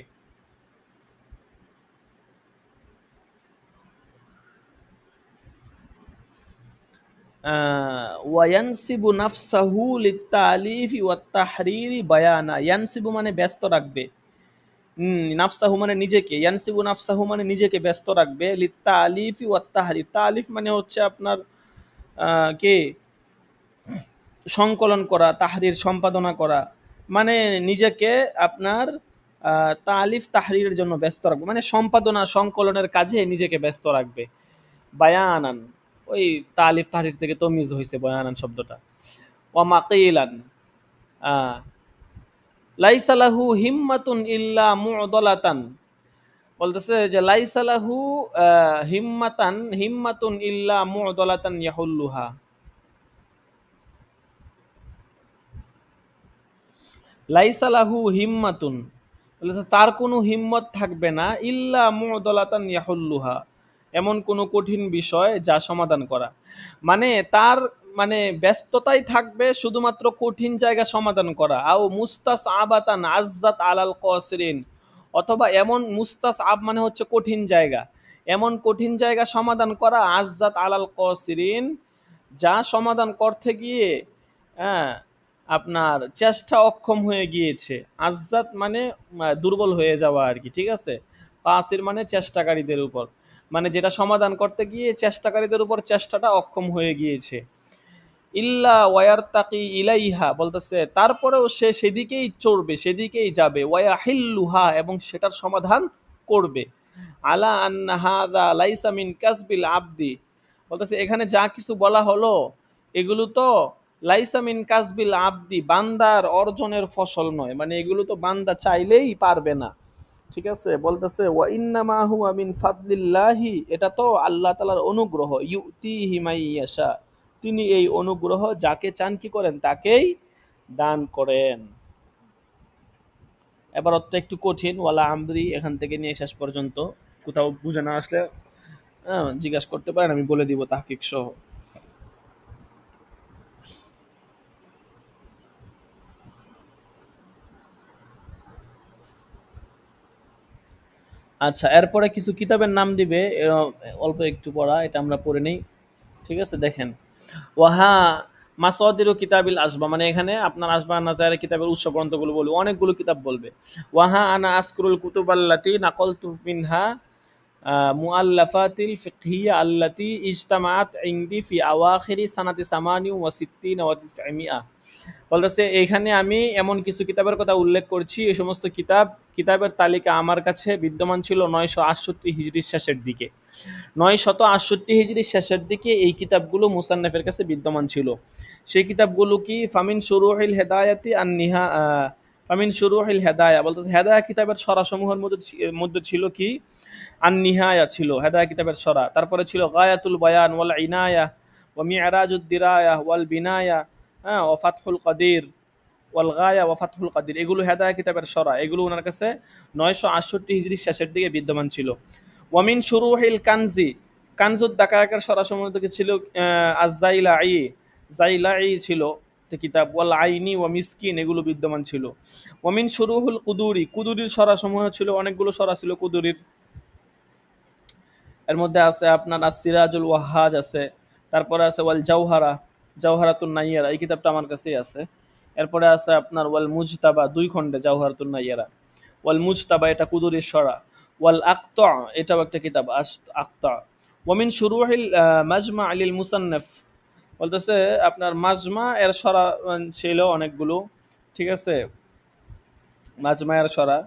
ওয়ায়ানসিবু নাফসাহু লিত্তালিফি ওয়াত তাহরিরি বায়ানা, ইয়ানসিবু মানে ব্যস্ত রাখবে, নাফসাহু মানে নিজেকে, ইয়ানসিবু নাফসাহু মানে নিজেকে ব্যস্ত রাখবে, লিত্তালিফি ওয়াত তাহরির, তালিফ মানে হচ্ছে আপনার কে সংকলন করা, তাহরির সম্পাদনা করা, মানে নিজেকে আপনার তালিফ তাহরিরের জন্য ব্যস্ত রাখবে, মানে সম্পাদনা সংকলনের কাজে নিজেকে ব্যস্ত রাখবে। বায়ানান, ওই তালিফ তাহরির থেকে তমিজ হয়েছে বয়ানান শব্দটা। ওয়া মাকিলান, লাইসা লাহু হিম্মাতুন ইল্লা মু'দালাতান, বলতেছে যে লাইসা লাহু হিম্মাতুন ইল্লা মু'দালাতান ইয়াহুল্লুহা। লাইসা লাহু হিম্মাতুন, বলেছে তার কোনো হিম্মত থাকবে না, ইল্লা মু'দালাতান ইয়াহুল্লুহা, এমন কোনো কঠিন বিষয় যা সমাধান করা। মানে তার মানে ব্যস্ততাই থাকবে শুধুমাত্র কঠিন জায়গা সমাধান করা। আও মুস্তাস আবাতান আজ্জাত আলাল কসরিন, অথবা এমন মুস্তাস আব মানে হচ্ছে কঠিন জায়গা, এমন কঠিন জায়গা সমাধান করা, আজ্জাত আলাল কসরিন, যা সমাধান করতে গিয়ে হ্যাঁ আপনার চেষ্টা অক্ষম হয়ে গিয়েছে। আজ্জাত মানে দুর্বল হয়ে যাওয়া আর কি, ঠিক আছে। কাসির মানে চেষ্টাকারীদের উপর, মানে যেটা সমাধান করতে গিয়ে চেষ্টাকারীদের উপর চেষ্টাটা অক্ষম হয়ে গিয়েছে। ইল্লা ওয়ার তাকি ইলাইহা, বলতেছে তারপরেও সে সেদিকেই চড়বে, সেদিকেই যাবে, ওয়া হিল্লুহা, এবং সেটার সমাধান করবে। আলা আন্না হাদা লাইসা মিন কাসবিল আবদি, বলতেছে এখানে যা কিছু বলা হলো এগুলো তো লাইসা মিন কাসবিল আবদি, বান্দার অর্জনের ফসল নয়, মানে এগুলো তো বান্দা চাইলেই পারবে না, ঠিক আছে। বলতেছে ওয়া ইন্নামা হুয়া মিন ফাদলিল্লাহি, এটা তো আল্লাহ তাআলার অনুগ্রহ, ইউতিহি মাইয়াশা, তিনি এই অনুগ্রহ যাকে চান কি করেন, তাকেই দান করেন। এবার অর্থ একটু কঠিন, ওয়ালা আমরি এখান থেকে নিয়ে শেষ পর্যন্ত, কোথাও বুঝে না আসলে জিজ্ঞাসা করতে পারেন, আমি বলে দিব তাহকিক সহ। আচ্ছা, এরপরে কিছু কিতাবের নাম দিবে, অল্প একটু পড়া, এটা আমরা পড়ে নেই, ঠিক আছে। দেখেন, ওয়াহা মাসাদিরু কিতাবিল আসবা, মানে এখানে আপনার আসবা নাজারে কিতাবের উৎস গ্রন্থগুলো বলবে, অনেকগুলো কিতাব বলবে। ওয়াহা আনা আসকুরুল কুতুবাল্লাতি নাকলতু মিনহা মুআল্লাফাতিল ফিকহিয়া আল্লাতি ইজতামাআত ইনদি ফি আওয়াখিরি সানাতি 68 ওয়া 900। বলতেছে এখানে আমি এমন কিছু কিতাবের কথা উল্লেখ করছি, এই সমস্ত কিতাবের তালিকা আমার কাছে বিদ্যমান ছিল 968 হিজরির শেষের দিকে। 968 হিজরির শেষের দিকে এই কিতাবগুলো মুসান্নাফের কাছে বিদ্যমান ছিল। সেই কিতাবগুলো কি, ফামিন শুরুহিল হেদায়াতি আন নিহা ফামিন শুরুহিল হেদায়া, বলতেছে হেদায়া কিতাবের সরাসমূহের মধ্যে ছিল কি, আন নিহায়া ছিল হেদায়া কিতাবের সরা, তারপরে ছিল গায়াতুল বায়ান ওয়াল ইনায়া ওয়া মি'রাজুদ দিরায়া ওয়াল বিনায়া, হ্যাঁ, ও ফাতহুল কাদির ওয়াল গায়া ও ফাতহুল কাদির, এগুলো হেদায়া কিতাবের সরা, এগুলো ওনার কাছে 968 হিজরির শেষের দিকে বিদ্যমান ছিল। ওয়ামিন শুরুহিল কানজি, কানজুদ দাকায়কের সরা সম্বন্ধ ছিল আজ-জাইলাই, জাইলাই ছিল কিতাব, ওয়াল আইনি ওয়া মিসকিন, এগুলো বিদ্যমান ছিল। ওয়ামিন শুরুহুল কুদুরি, কুদুরির সরা সমূহ ছিল, অনেকগুলো সরা ছিল কুদুরির, এর মধ্যে আছে আপনার আসিরাজুল ওয়াহাজ আছে, তারপরে আছে ওয়াল জাওহারা, জাওহারাতুন নাইয়ারা, এই কিতাবটা আমার কাছেই আছে। এরপরে আছে আপনার ওয়াল মুজতাবা, 2 খণ্ডে জাওহারাতুন নাইয়ারা, ওয়াল মুজতাবা এটা কুদুরির সরা, ওয়াল আকতা এটাও একটা কিতাব আকতা। ওয়ামিন শুরুহিল মাজমা লিল মুসান্নাফ, বলতেছে আপনার মাজমা এর সরা ছিল অনেকগুলো, ঠিক আছে। মাজমা এর সরা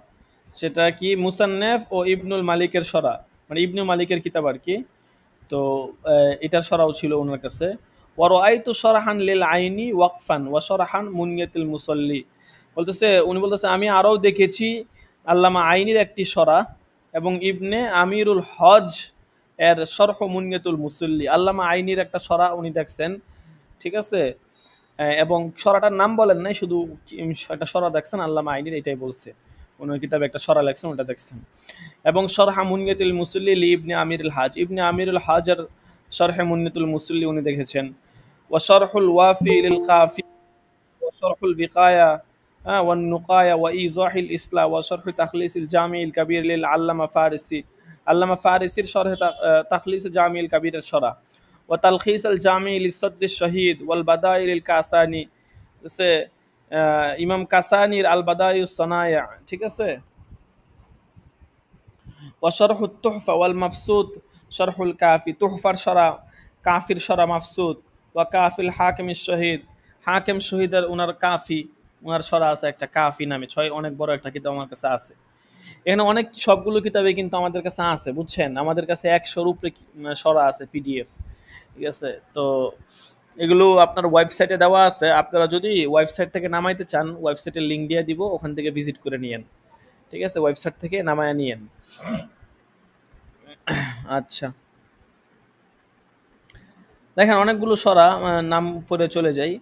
সেটা কি মুসান্নাফ ও ইবনুল মালিকের সরা, মানে ইবনুল মালিকের কিতাব আর কি, তো এটার সরাও ছিল ওনার কাছে। ওয়ারাআইতু শরহান লিল আইনি ওয়াকফান ওয়া শরহান মুনিয়াতিল মুসাল্লি, বলতেছে উনি বলতেছে আমি আরও দেখেছি আল্লামা আইনির একটি সরা এবং ইবনে আমিরুল হজ এর শরহ মুনিয়াতুল মুসাল্লি, আল্লামা আইনির একটা সরা উনি দেখছেন, ঠিক আছে। এবং সরাটার নাম বলেন নাই, শুধু একটা সরা দেখছেন আল্লামা আইনির, এটাই বলছে, উনি কিতাবে একটা সরা লেখছেন, ওটা দেখছেন। এবং শরহা মুনিয়াতুল মুসাল্লি লি ইবনে আমিরুল হাজ, ইবনে আমিরুল হাজের শরহে মুনিয়াতুল মুসাল্লি উনি দেখেছেন। ওয়া শরহুল ওয়াফি লিল কাফি ওয়া শরহুল বিকায়া ওয়ান নুকায়া ওয়া ইজাহিল ইসলাম ওয়া শরহু তাখলিসিল জামিল কাবীর লিল আল্লামা ফারিসি, আল্লামা ফারিসির শরহে তাখলিস জামিল কাবীরের সরা, ওয়া তালখিস আল জামি লিস সদর শহীদ ওয়াল বাদাইল লিল কাসানি, সে ইমাম কাসানির আল বাদাইউস সানায়া, ঠিক আছে। ওয়াশরহুত তুহফা ওয়াল মাফসুদ শরহুল কাফি, তুহফার সরা, কাফির সরা মাফসুদ, ওয়া কাফিল হাকিমিস শহীদ, হাকিম শহীদের উনার কাফি, উনার সরা আছে একটা কাফি নামে, 6 অনেক বড় একটা কিতাব আমার কাছে আছে। এখানে অনেক সবগুলো কিতাবে কিন্তু আমাদের কাছে আছে, বুঝছেন, আমাদের কাছে 100-র উপরে সরা আছে পিডিএফ, ঠিক আছে। তো এগুলো আপনার ওয়েবসাইটে দেওয়া আছে, আপনারা যদি ওয়েবসাইট থেকে নামাইতে চান ওয়েবসাইটের লিঙ্ক দিয়ে দিব, ওখান থেকে ভিজিট করে নিয়েন, ঠিক আছে, ওয়েবসাইট থেকে নামায় নিয়েন। আচ্ছা, দেখেন অনেকগুলো সরা নাম পড়ে চলে যাই।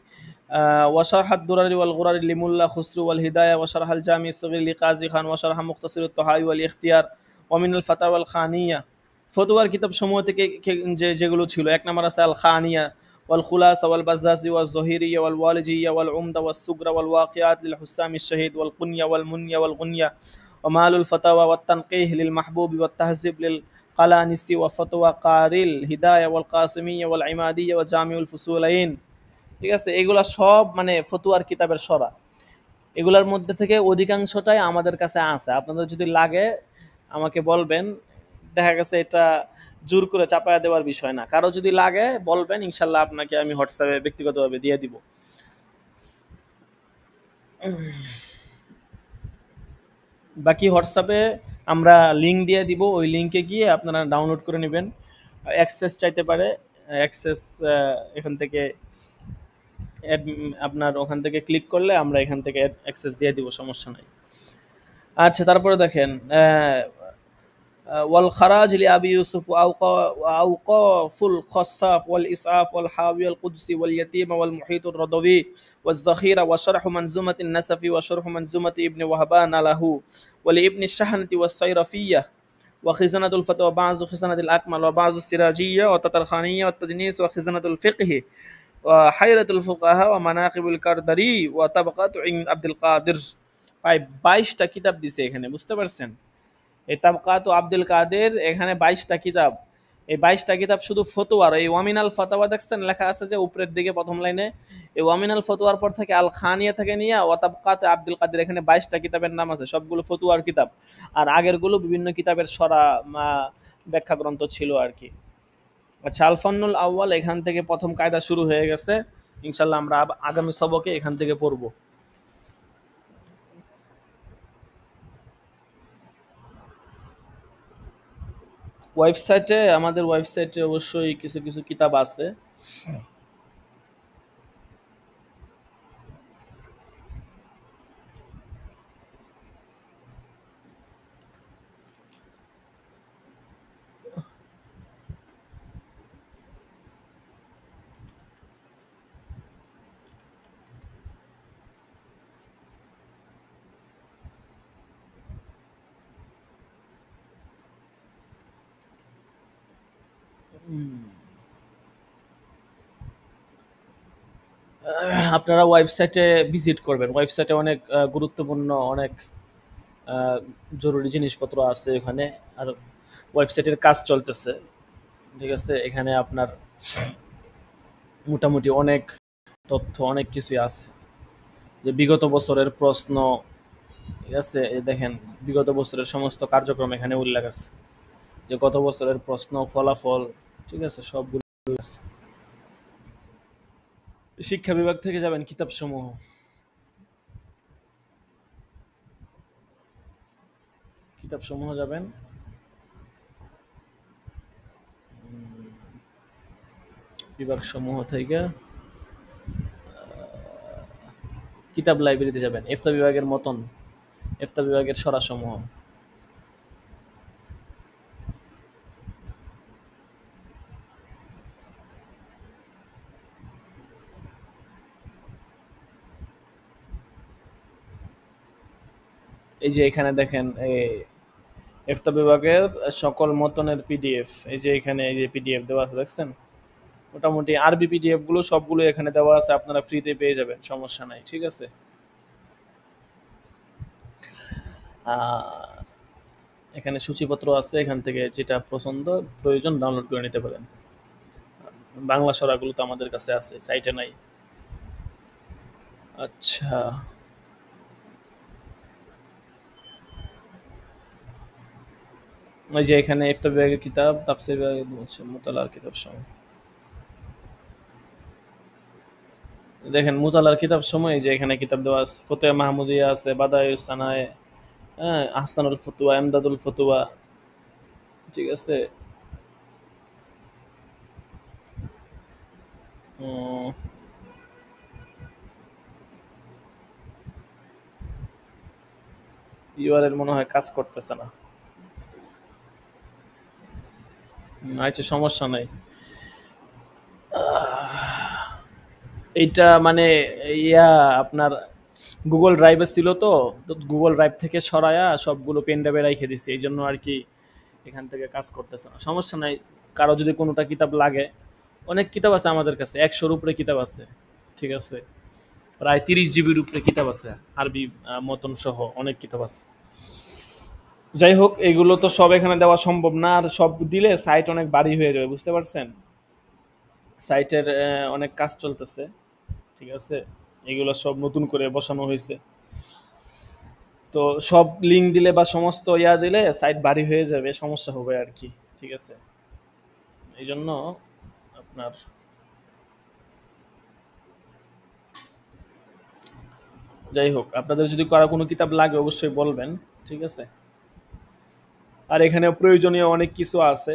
ওয়াশারহাদ দুরারি ওয়াল গুরারি লিমুল্লাহ খুসরু ওয়াল হিদায়া ওয়াশারহাল জামি সগীর লিকাজি খান ওয়াশারহা মুখতাসিরুত তাহাই ওয়াল ইখতিয়ার ওয়ামিনুল ফাতাওয়াল খানিয়া। ফতোয়ার কিতাব সমূহ থেকে যেগুলো ছিল, এক নম্বর আছে আল খানিয়া ওয়াল খুলাসা ওয়াল বাজ্জাজি ওয়াল জহিরিয়া ওয়াল ওয়ালিজিয়া ওয়াল উমদা ওয়াস সুগরা ওয়াল ওয়াকিয়াত লিল হুসামি শাহিদ ওয়াল কুনিয়া ওয়াল মুনিয়া ওয়াল গুনিয়া ওয়া মালুল ফাতাওয়া ওয়াত তানকিহ লিল মাহবুবি ওয়াত তাহজিব লিল কালানিসি ওয়া ফতোয়া কারিল হিদায়া ওয়াল কাসিমিয়া ওয়াল ইমাদিয়া ওয়া জামিউল ফুসুলাইন। ঠিক আছে, এগুলা সব মানে ফতুয়ার কিতাবের সরা। এগুলার মধ্যে থেকে অধিকাংশটাই আমাদের কাছে আছে, আপনাদের যদি লাগে আমাকে বলবেন, দেখা গেছে এটা জোর করে চাপায়া দেওয়ার বিষয় না, কারো যদি লাগে বলবেন, ইনশাল্লাহ আপনাকে আমি হোয়াটসঅ্যাপে ব্যক্তিগতভাবে দিয়ে দিব। বাকি হোয়াটসঅ্যাপে আমরা লিঙ্ক দিয়ে দিব, ওই লিঙ্কে গিয়ে আপনারা ডাউনলোড করে নেবেন। অ্যাক্সেস চাইতে পারে, অ্যাক্সেস এখান থেকে আপনার ওখান থেকে ক্লিক করলে আমরা এখান থেকে অ্যাক্সেস দিয়ে দিব, সমস্যা নাই। আচ্ছা, তারপরে দেখেন ওয়াল খারাজ লি আবি ইউসুফ আওকাফুল খাসাফ ওয়াল ইসআফ ওয়াল হাওয়া আল কুদসি ওয়াল ইয়াতীম ওয়াল মুহিতুর রাদবি ওয়াজ যাখিরা ওয়া শারহ মানজুমাতিন নাসাফি ওয়া শারহ মানজুমাতি ইবনে ওয়াহবান লাহু ওয়া লি ইবনে শাহনাতি ওয়াস সাইরাফিয়্যাহ ওয়া খিজানাতুল ফাতওয়া বাযু খিজানাতিল আকমাল ওয়া বাযু সিরাজিয়্যা ওয়া তাতারখানিয়্যা ওয়া তাজনিস ওয়া খিজানাতুল ফিকহ ওয়া হায়রাতুল ফুকাহা ওয়া মানাকিবুল কারদারি ওয়া তাবাকাতু আব্দুল কাদির। প্রায় 22টা কিতাব দিছে এখানে, বুঝতে পারছেন? এই তাবকাত আব্দুল কাদের, এখানে 22টা কিতাব। এই 22টা কিতাব শুধু ফতোয়ার। এই ওয়ামিনাল ফতোয়া দেখছেন লেখা আছে যে উপরের দিকে প্রথম লাইনে, এই ওয়ামিনাল ফতোয়ার পর থেকে আল খানিয়া থেকে নিয়ে ওয়া তাবকাত আব্দুল কাদের, এখানে 22টা কিতাবের নাম আছে, সবগুলো ফতোয়ার কিতাব। আর আগেরগুলো বিভিন্ন কিতাবের সরা ব্যাখ্যা গ্রন্থ ছিল আর কি। আচ্ছা, আলফান্নুল আউয়াল, এখান থেকে প্রথম কায়দা শুরু হয়ে গেছে, ইনশাল্লাহ আমরা আগামী সবকে এখান থেকে পড়বো। ওয়েবসাইটে, আমাদের ওয়েবসাইটে অবশ্যই কিছু কিছু কিতাব আছে। আপনারা ওয়েবসাইটে ভিজিট করবেন, ওয়েবসাইটে অনেক গুরুত্বপূর্ণ, অনেক জরুরি জিনিসপত্র আছে এখানে। আর ওয়েবসাইটের কাজ চলতেছে, ঠিক আছে, এখানে আপনার মোটামুটি অনেক তথ্য, অনেক কিছুই আছে, যে বিগত বছরের প্রশ্ন, ঠিক আছে, এই দেখেন বিগত বছরের সমস্ত কার্যক্রম এখানে উল্লেখ আছে, যে গত বছরের প্রশ্ন, ফলাফল, ঠিক আছে, সবগুলো আছে। শিক্ষা বিভাগ থেকে যাবেন কিতাব সমূহ, কিতাব সমূহ যাবেন, বিভাগ সমূহ থেকে কিতাব লাইব্রেরিতে যাবেন, ইফতা বিভাগের মতন ইফতা বিভাগের সরা সমূহ। এই যে এখানে দেখেন, এই ইফতা বিভাগের সকল মতনের পিডিএফ, এই যে এখানে এই যে পিডিএফ দেওয়া আছে দেখছেন, মোটামুটি আরবি পিডিএফ গুলো সবগুলো এখানে দেওয়া আছে, আপনারা ফ্রিতে পেয়ে যাবেন, সমস্যা নাই, ঠিক আছে। এখানে সূচিপত্র আছে, এখান থেকে যেটা পছন্দ প্রয়োজন ডাউনলোড করে নিতে পারেন। বাংলা সরাগুলো তো আমাদের কাছে আছে, সাইটে নাই। আচ্ছা, ওই যে এখানে ইফতা বিভাগের কিতাব, তাফসীর বিভাগের মুতালার কিতাব সমূহ দেখেন, মুতালার কিতাব সমূহ এই যে এখানে কিতাব দেওয়া আছে, ফতোয়া মাহমুদিয়া আছে, বাদায়ুস সানায়ে, হ্যাঁ, আহসানুল ফতুয়া, এমদাদুল ফতুয়া, ঠিক আছে। ইউআরএল মনে হয় কাজ করতেছে না। আচ্ছা, সমস্যা নাই। এইটা মানে ইয়া আপনার গুগল ড্রাইভে ছিল, তো গুগল ড্রাইভ থেকে সরায়া সবগুলো পেন ড্রাইভে রেখে দিছি, এই জন্য আর কি এখান থেকে কাজ করতেছে না। সমস্যা নাই, কারো যদি কোনোটা কিতাব লাগে, অনেক কিতাব আছে আমাদের কাছে, 100-র উপরে কিতাব আছে, ঠিক আছে, প্রায় 30 জিবির উপরে কিতাব আছে, আরবি মতন সহ অনেক কিতাব আছে। যাই হোক, এগুলো তো সব এখানে দেওয়া সম্ভব না, আর সব দিলে সাইট অনেক ভারী হয়ে যাবে, বুঝতে পারছেন। সাইটের অনেক কাজ চলতেছে, ঠিক আছে, এগুলো সব নতুন করে বসানো হয়েছে, তো সব লিঙ্ক দিলে বা সমস্ত ইয়া দিলে সাইট ভারী হয়ে যাবে, সমস্যা হবে আর কি, ঠিক আছে। এই জন্য আপনার যাই হোক, আপনাদের যদি কারো কোনো কিতাব লাগে অবশ্যই বলবেন, ঠিক আছে। আর এখানে প্রয়োজনীয় অনেক কিছু আছে,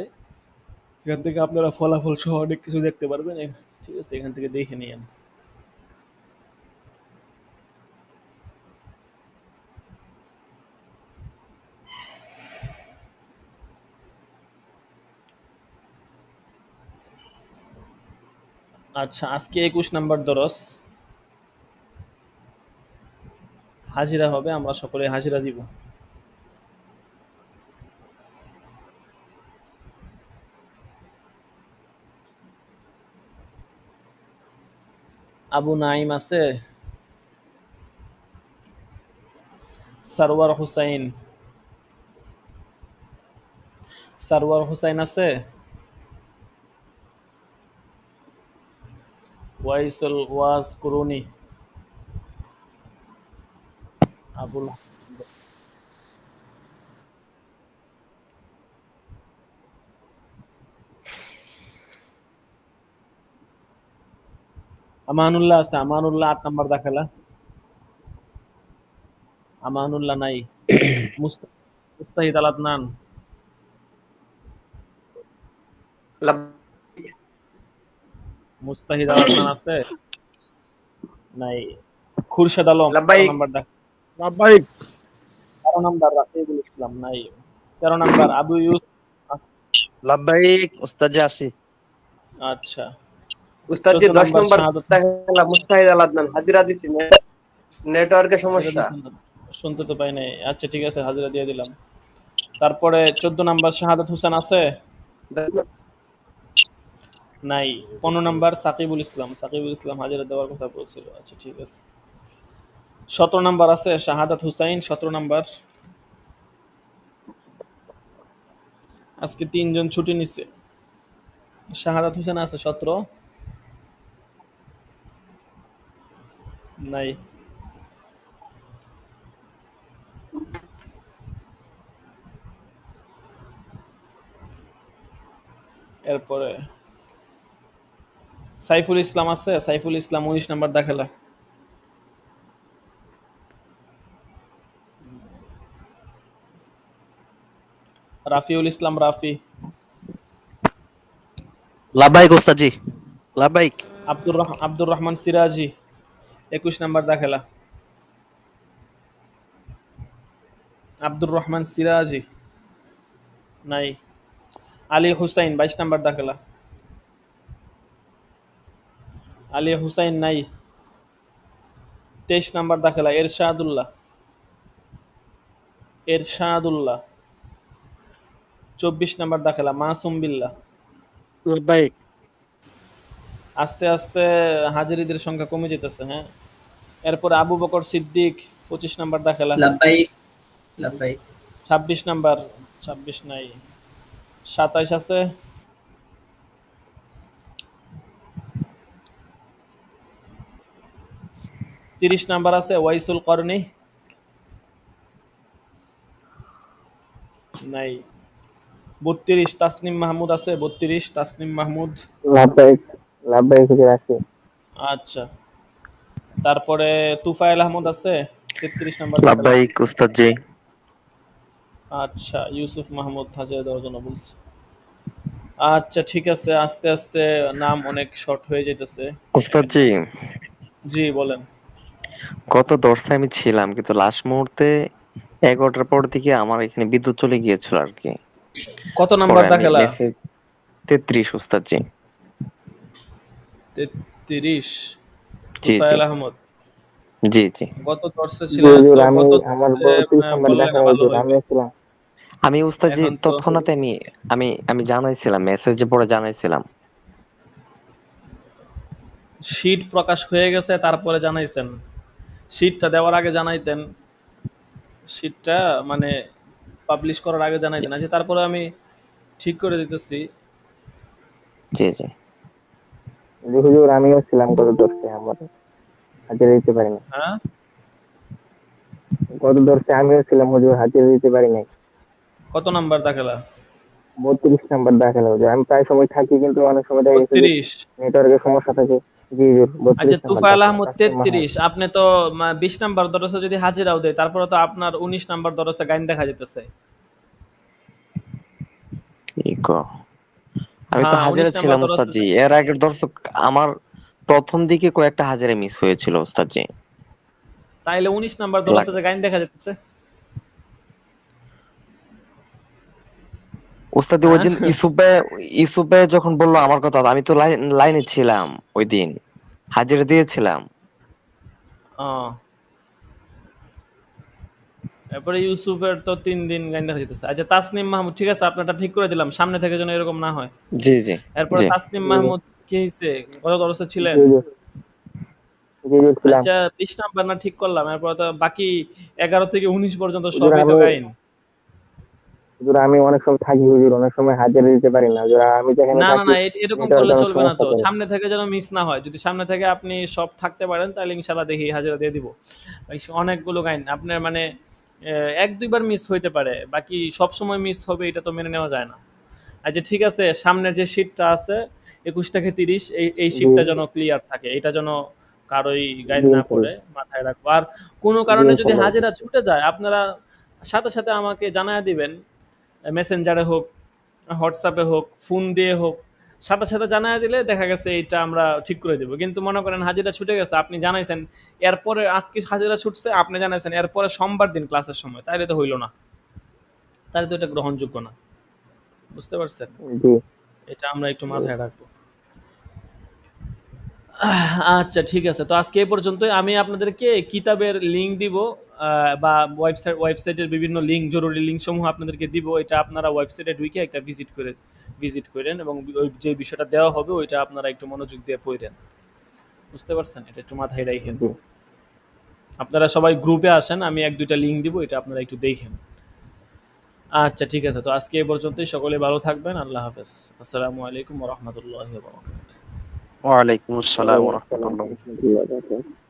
এখান থেকে আপনারা ফলাফল সহ অনেক কিছু দেখতে পারবেন, ঠিক আছে, এখান থেকে দেখে নিয়েন। আচ্ছা, আজকে 21 নাম্বার দরস, হাজিরা হবে, আমরা সকলে হাজিরা দিব। আবু নাইম আছে, সারওয়ার হুসাইন, সারওয়ার হুসাইন আছে, ওয়াইসুল ওয়াজ কুরুনি, আবুল আমানুল্লাহ আছে, আমানুল্লাহ 8 নাম্বার দেখালা, আমানুল্লাহ নাই। মুস্তাহিদ আল আদনান, মুস্তাহিদ আল আদনান আছে, নাই। খুরশেদ আলম 13 নাম্বার দেখ, 13 নাম্বার রাফিউল ইসলাম নাই, 13 নাম্বার আবু ইউসুফ আছে। লাব্বাইক উস্তাদ আছি। আচ্ছা, উস্তাদ জি 10 নাম্বার দেখালা মুস্তাহিদ আল আদনান, হাজিরা দিছি, নেটওয়ার্কের সমস্যা, শুনতে তো পাই নাই। আচ্ছা ঠিক আছে, হাজিরা দিয়ে দিলাম। তারপরে 14 নাম্বার শাহাদাত হোসেন আছে, নাই। 15 নাম্বার সাকিবুল ইসলাম, সাকিবুল ইসলাম হাজিরা দেওয়ার কথা বলছিল, আচ্ছা ঠিক আছে। 17 নাম্বার আছে শাহাদাত হুসাইন, 17 নাম্বার। আজকে 3 জন ছুটি নিছে, শাহাদাত হোসেন আছে 17, নাই। এরপরে সাইফুল ইসলাম আছে, সাইফুল ইসলাম 19 নাম্বার দেখালা। রাফিউল ইসলাম রাফি, লাব্বাইক উস্তাদ জি, লাব্বাইক। আব্দুর রহমান সিরাজি 21 নাম্বার দেখালা। আব্দুর রহমান সিরাজি নাই। আলী হুসাইন 22 নাম্বার দেখালা, আলী হুসাইন নাই। 23 নাম্বার দেখালা এরশাদুল্লাহ, এরশাদুল্লাহ। 24 নাম্বার দেখালা মাসুম বিল্লাহ। লাব্বাইক। আস্তে আস্তে হাজিরিদের সংখ্যা কমে যেতেছে, হ্যাঁ। এরপর আবু বকর সিদ্দিক 25 নাম্বার দেখালা। লাব্বাইক লাব্বাইক। 26 নাম্বার, 26 নাই। 27 আছে, 30 নাম্বার আছে ওয়াইসুল করনি, নাই। 32 তাসনিম মাহমুদ আছে, 32 তাসনিম মাহমুদ। লাব্বাইক লাব্বাইক হুজুর আছে। আচ্ছা, তারপরে তুফাইল আহমদ আছে 33 নাম্বার। লাব্বাইক উস্তাদ জি। আচ্ছা, ইউসুফ মাহমুদ হাজিরা দেওয়ার জন্য বলছি। আচ্ছা ঠিক আছে, আস্তে আস্তে নাম অনেক শর্ট হয়ে যাইতেছে। উস্তাদ জি, জি বলেন। গত দর্শে আমি ছিলাম, কিন্তু লাস্ট মুহূর্তে 11টার পর থেকে আমার এখানে বিদ্যুৎ চলে গিয়েছিল আর কি। কত নাম্বার পরে আমি দাখেলা? মেসেজ 33 উস্তাদ জি। 33। জি জি তুফাইল আহমদ জি জি। গত দর্শে জি ছিলেন হুজুর, তো, আমি গত আমার দর্শে 32 নাম্বার বললে দেখা না ভালো হুজুর, হইবে। আমিও ছিলাম। আমি উস্তাদ জি এখন তো তৎক্ষণাৎ আমি জানাইছিলাম, মেসেজে পরে জানাইছিলাম। শীট প্রকাশ হয়ে গেছে তারপরে জানাইছেন? শীটটা দেওয়ার আগে জানাইতেন, শীটটা মানে পাবলিশ করার আগে জানাইতেন। আচ্ছা তারপরে আমি ঠিক করে দিতেছি। জি জি। জি হুজুর, আমিও ছিলাম গত দর্শে, আমার হাজিরা দিতে পারি নাই। হ্যাঁ, গত দর্শে আমিও ছিলাম হুজুর, হাজিরা দিতে পারি নাই। কত নাম্বার দাখেলা? 32 নাম্বার দাখিল হুজুর। আমি প্রায় সময় থাকি, কিন্তু অনেক সময় দেখা গেছে যে 32। নেটওয়ার্কের সমস্যা থাকে। জি হুজুর, আচ্ছা 32 নাম্বার তুফাইল দাখিল, আহমদ তাসলিম মাহমুদ। 33, আপনি তো 20 নাম্বার দরসে যদি হাজিরাও দেয় তারপরে তো আপনার 19 নাম্বার দরসে গাইন দেখা যেতেছে। কি কও? আমি তো হ্যাঁ, 19 হাজিরা নাম্বার ছিলাম উস্তাদ দরসে। জি। এর আগের দর্শক আমার প্রথম দিকে কয়েকটা হাজিরা মিস হয়েছিল উস্তাদ জি। তাইলে 19 নাম্বার দরসে যে গাইন দেখা যেতেছে। উস্তাদ ওই হ্যাঁ। দিন ইসুপে যখন বললো আমার কথা, আমি তো লাইনে ছিলাম ওই দিন, হাজিরা দিয়েছিলাম। ও, এরপরে ইউসুফের তো 3 দিন গাইন দেখা যেতেছে। আচ্ছা তাসনিম মাহমুদ, ঠিক আছে আপনারটা ঠিক করে দিলাম, সামনে থেকে যেন এরকম না হয়। জি জি এরপরে জি। তাসনিম জি হুজুর, মাহমুদ কি হয়েছে, কত দরসে জি ছিলেন? হুজুর, জি হুজুর ছিলাম। আচ্ছা 20 নাম্বার না ঠিক করলাম, এরপর তো বাকি 11 থেকে 19 পর্যন্ত হুজুর সবই তো আমি গাইন। হুজুর আমি অনেক সময় থাকি হুজুর, অনেক সময় হাজিরা দিতে পারি না হুজুর। আমি যেখানে না না থাকি না, এরকম করলে নেটওয়ার্কের অনেক চলবে না সমস্যা তো, করে। সামনে থেকে যেন মিস না হয়। যদি সামনে থেকে আপনি সব থাকতে পারেন তাহলে ইনশাল্লাহ দেখি হাজিরা দিয়ে দিব। অনেকগুলো গাইন আপনার মানে এক দুইবার মিস হইতে পারে, বাকি সব সময় মিস হবে এটা তো মেনে নেওয়া যায় না। আচ্ছা ঠিক আছে, সামনের যে শীটটা আছে 21 থেকে 30, এই জি শীটটা যেন ক্লিয়ার থাকে, এটা যেন কারোই গাইড জি না ইনশাল্লাহ, পড়ে, মাথায় রাখবো। আর কোনো জি কারণে যদি ইনশাল্লাহ। হাজিরা ছুটে যায় আপনারা সাথে সাথে আমাকে জানায় দিবেন, মেসেঞ্জারে হোক, হোয়াটসঅ্যাপে হোক, ফোন দিয়ে হোক, সাথে সাথে জানায় দিলে দেখা গেছে এটা আমরা ঠিক করে দেবো। কিন্তু মনে করেন হাজিরা ছুটে গেছে, আপনি জানাইছেন, এরপরে আজকে হাজিরা ছুটছে আপনি জানাইছেন, এরপরে সোমবার দিন ক্লাসের সময়, তাইলে তো হইল না, তাহলে তো এটা গ্রহণযোগ্য না। বুঝতে পারছেন? জি এটা আমরা একটু মাথায় রাখবো। আচ্ছা ঠিক আছে, তো আজকে এই পর্যন্তই। আমি আপনাদেরকে কিতাবের লিঙ্ক দিব, বা ওয়েবসাইটের বিভিন্ন লিঙ্ক, জরুরি লিঙ্ক সমূহ আপনাদেরকে দিব। এটা আপনারা ওয়েবসাইটে ঢুকে একটা ভিজিট করেন এবং ওই যে বিষয়টা দেওয়া হবে ওইটা আপনারা একটু মনোযোগ দিয়ে পড়েন। বুঝতে পারছেন? এটা একটু মাথায় রাখেন। জি। আপনারা সবাই গ্রুপে আসেন, আমি এক দুইটা লিঙ্ক দিব, এটা আপনারা একটু দেখেন। আচ্ছা ঠিক আছে, তো আজকে এই পর্যন্তই। সকলে ভালো থাকবেন। আল্লাহ হাফেজ। আসসালামু আলাইকুম ওয়া রাহমাতুল্লাহি ওয়া বারাকাতুহু। ওয়ালাইকুম আসসালাম ওয়া ওয়ালাইকুম আসসালাম রাহমাতুল্লাহ। ওয়া রাহমাতুল্লাহি ওয়া বারাকাতুহু।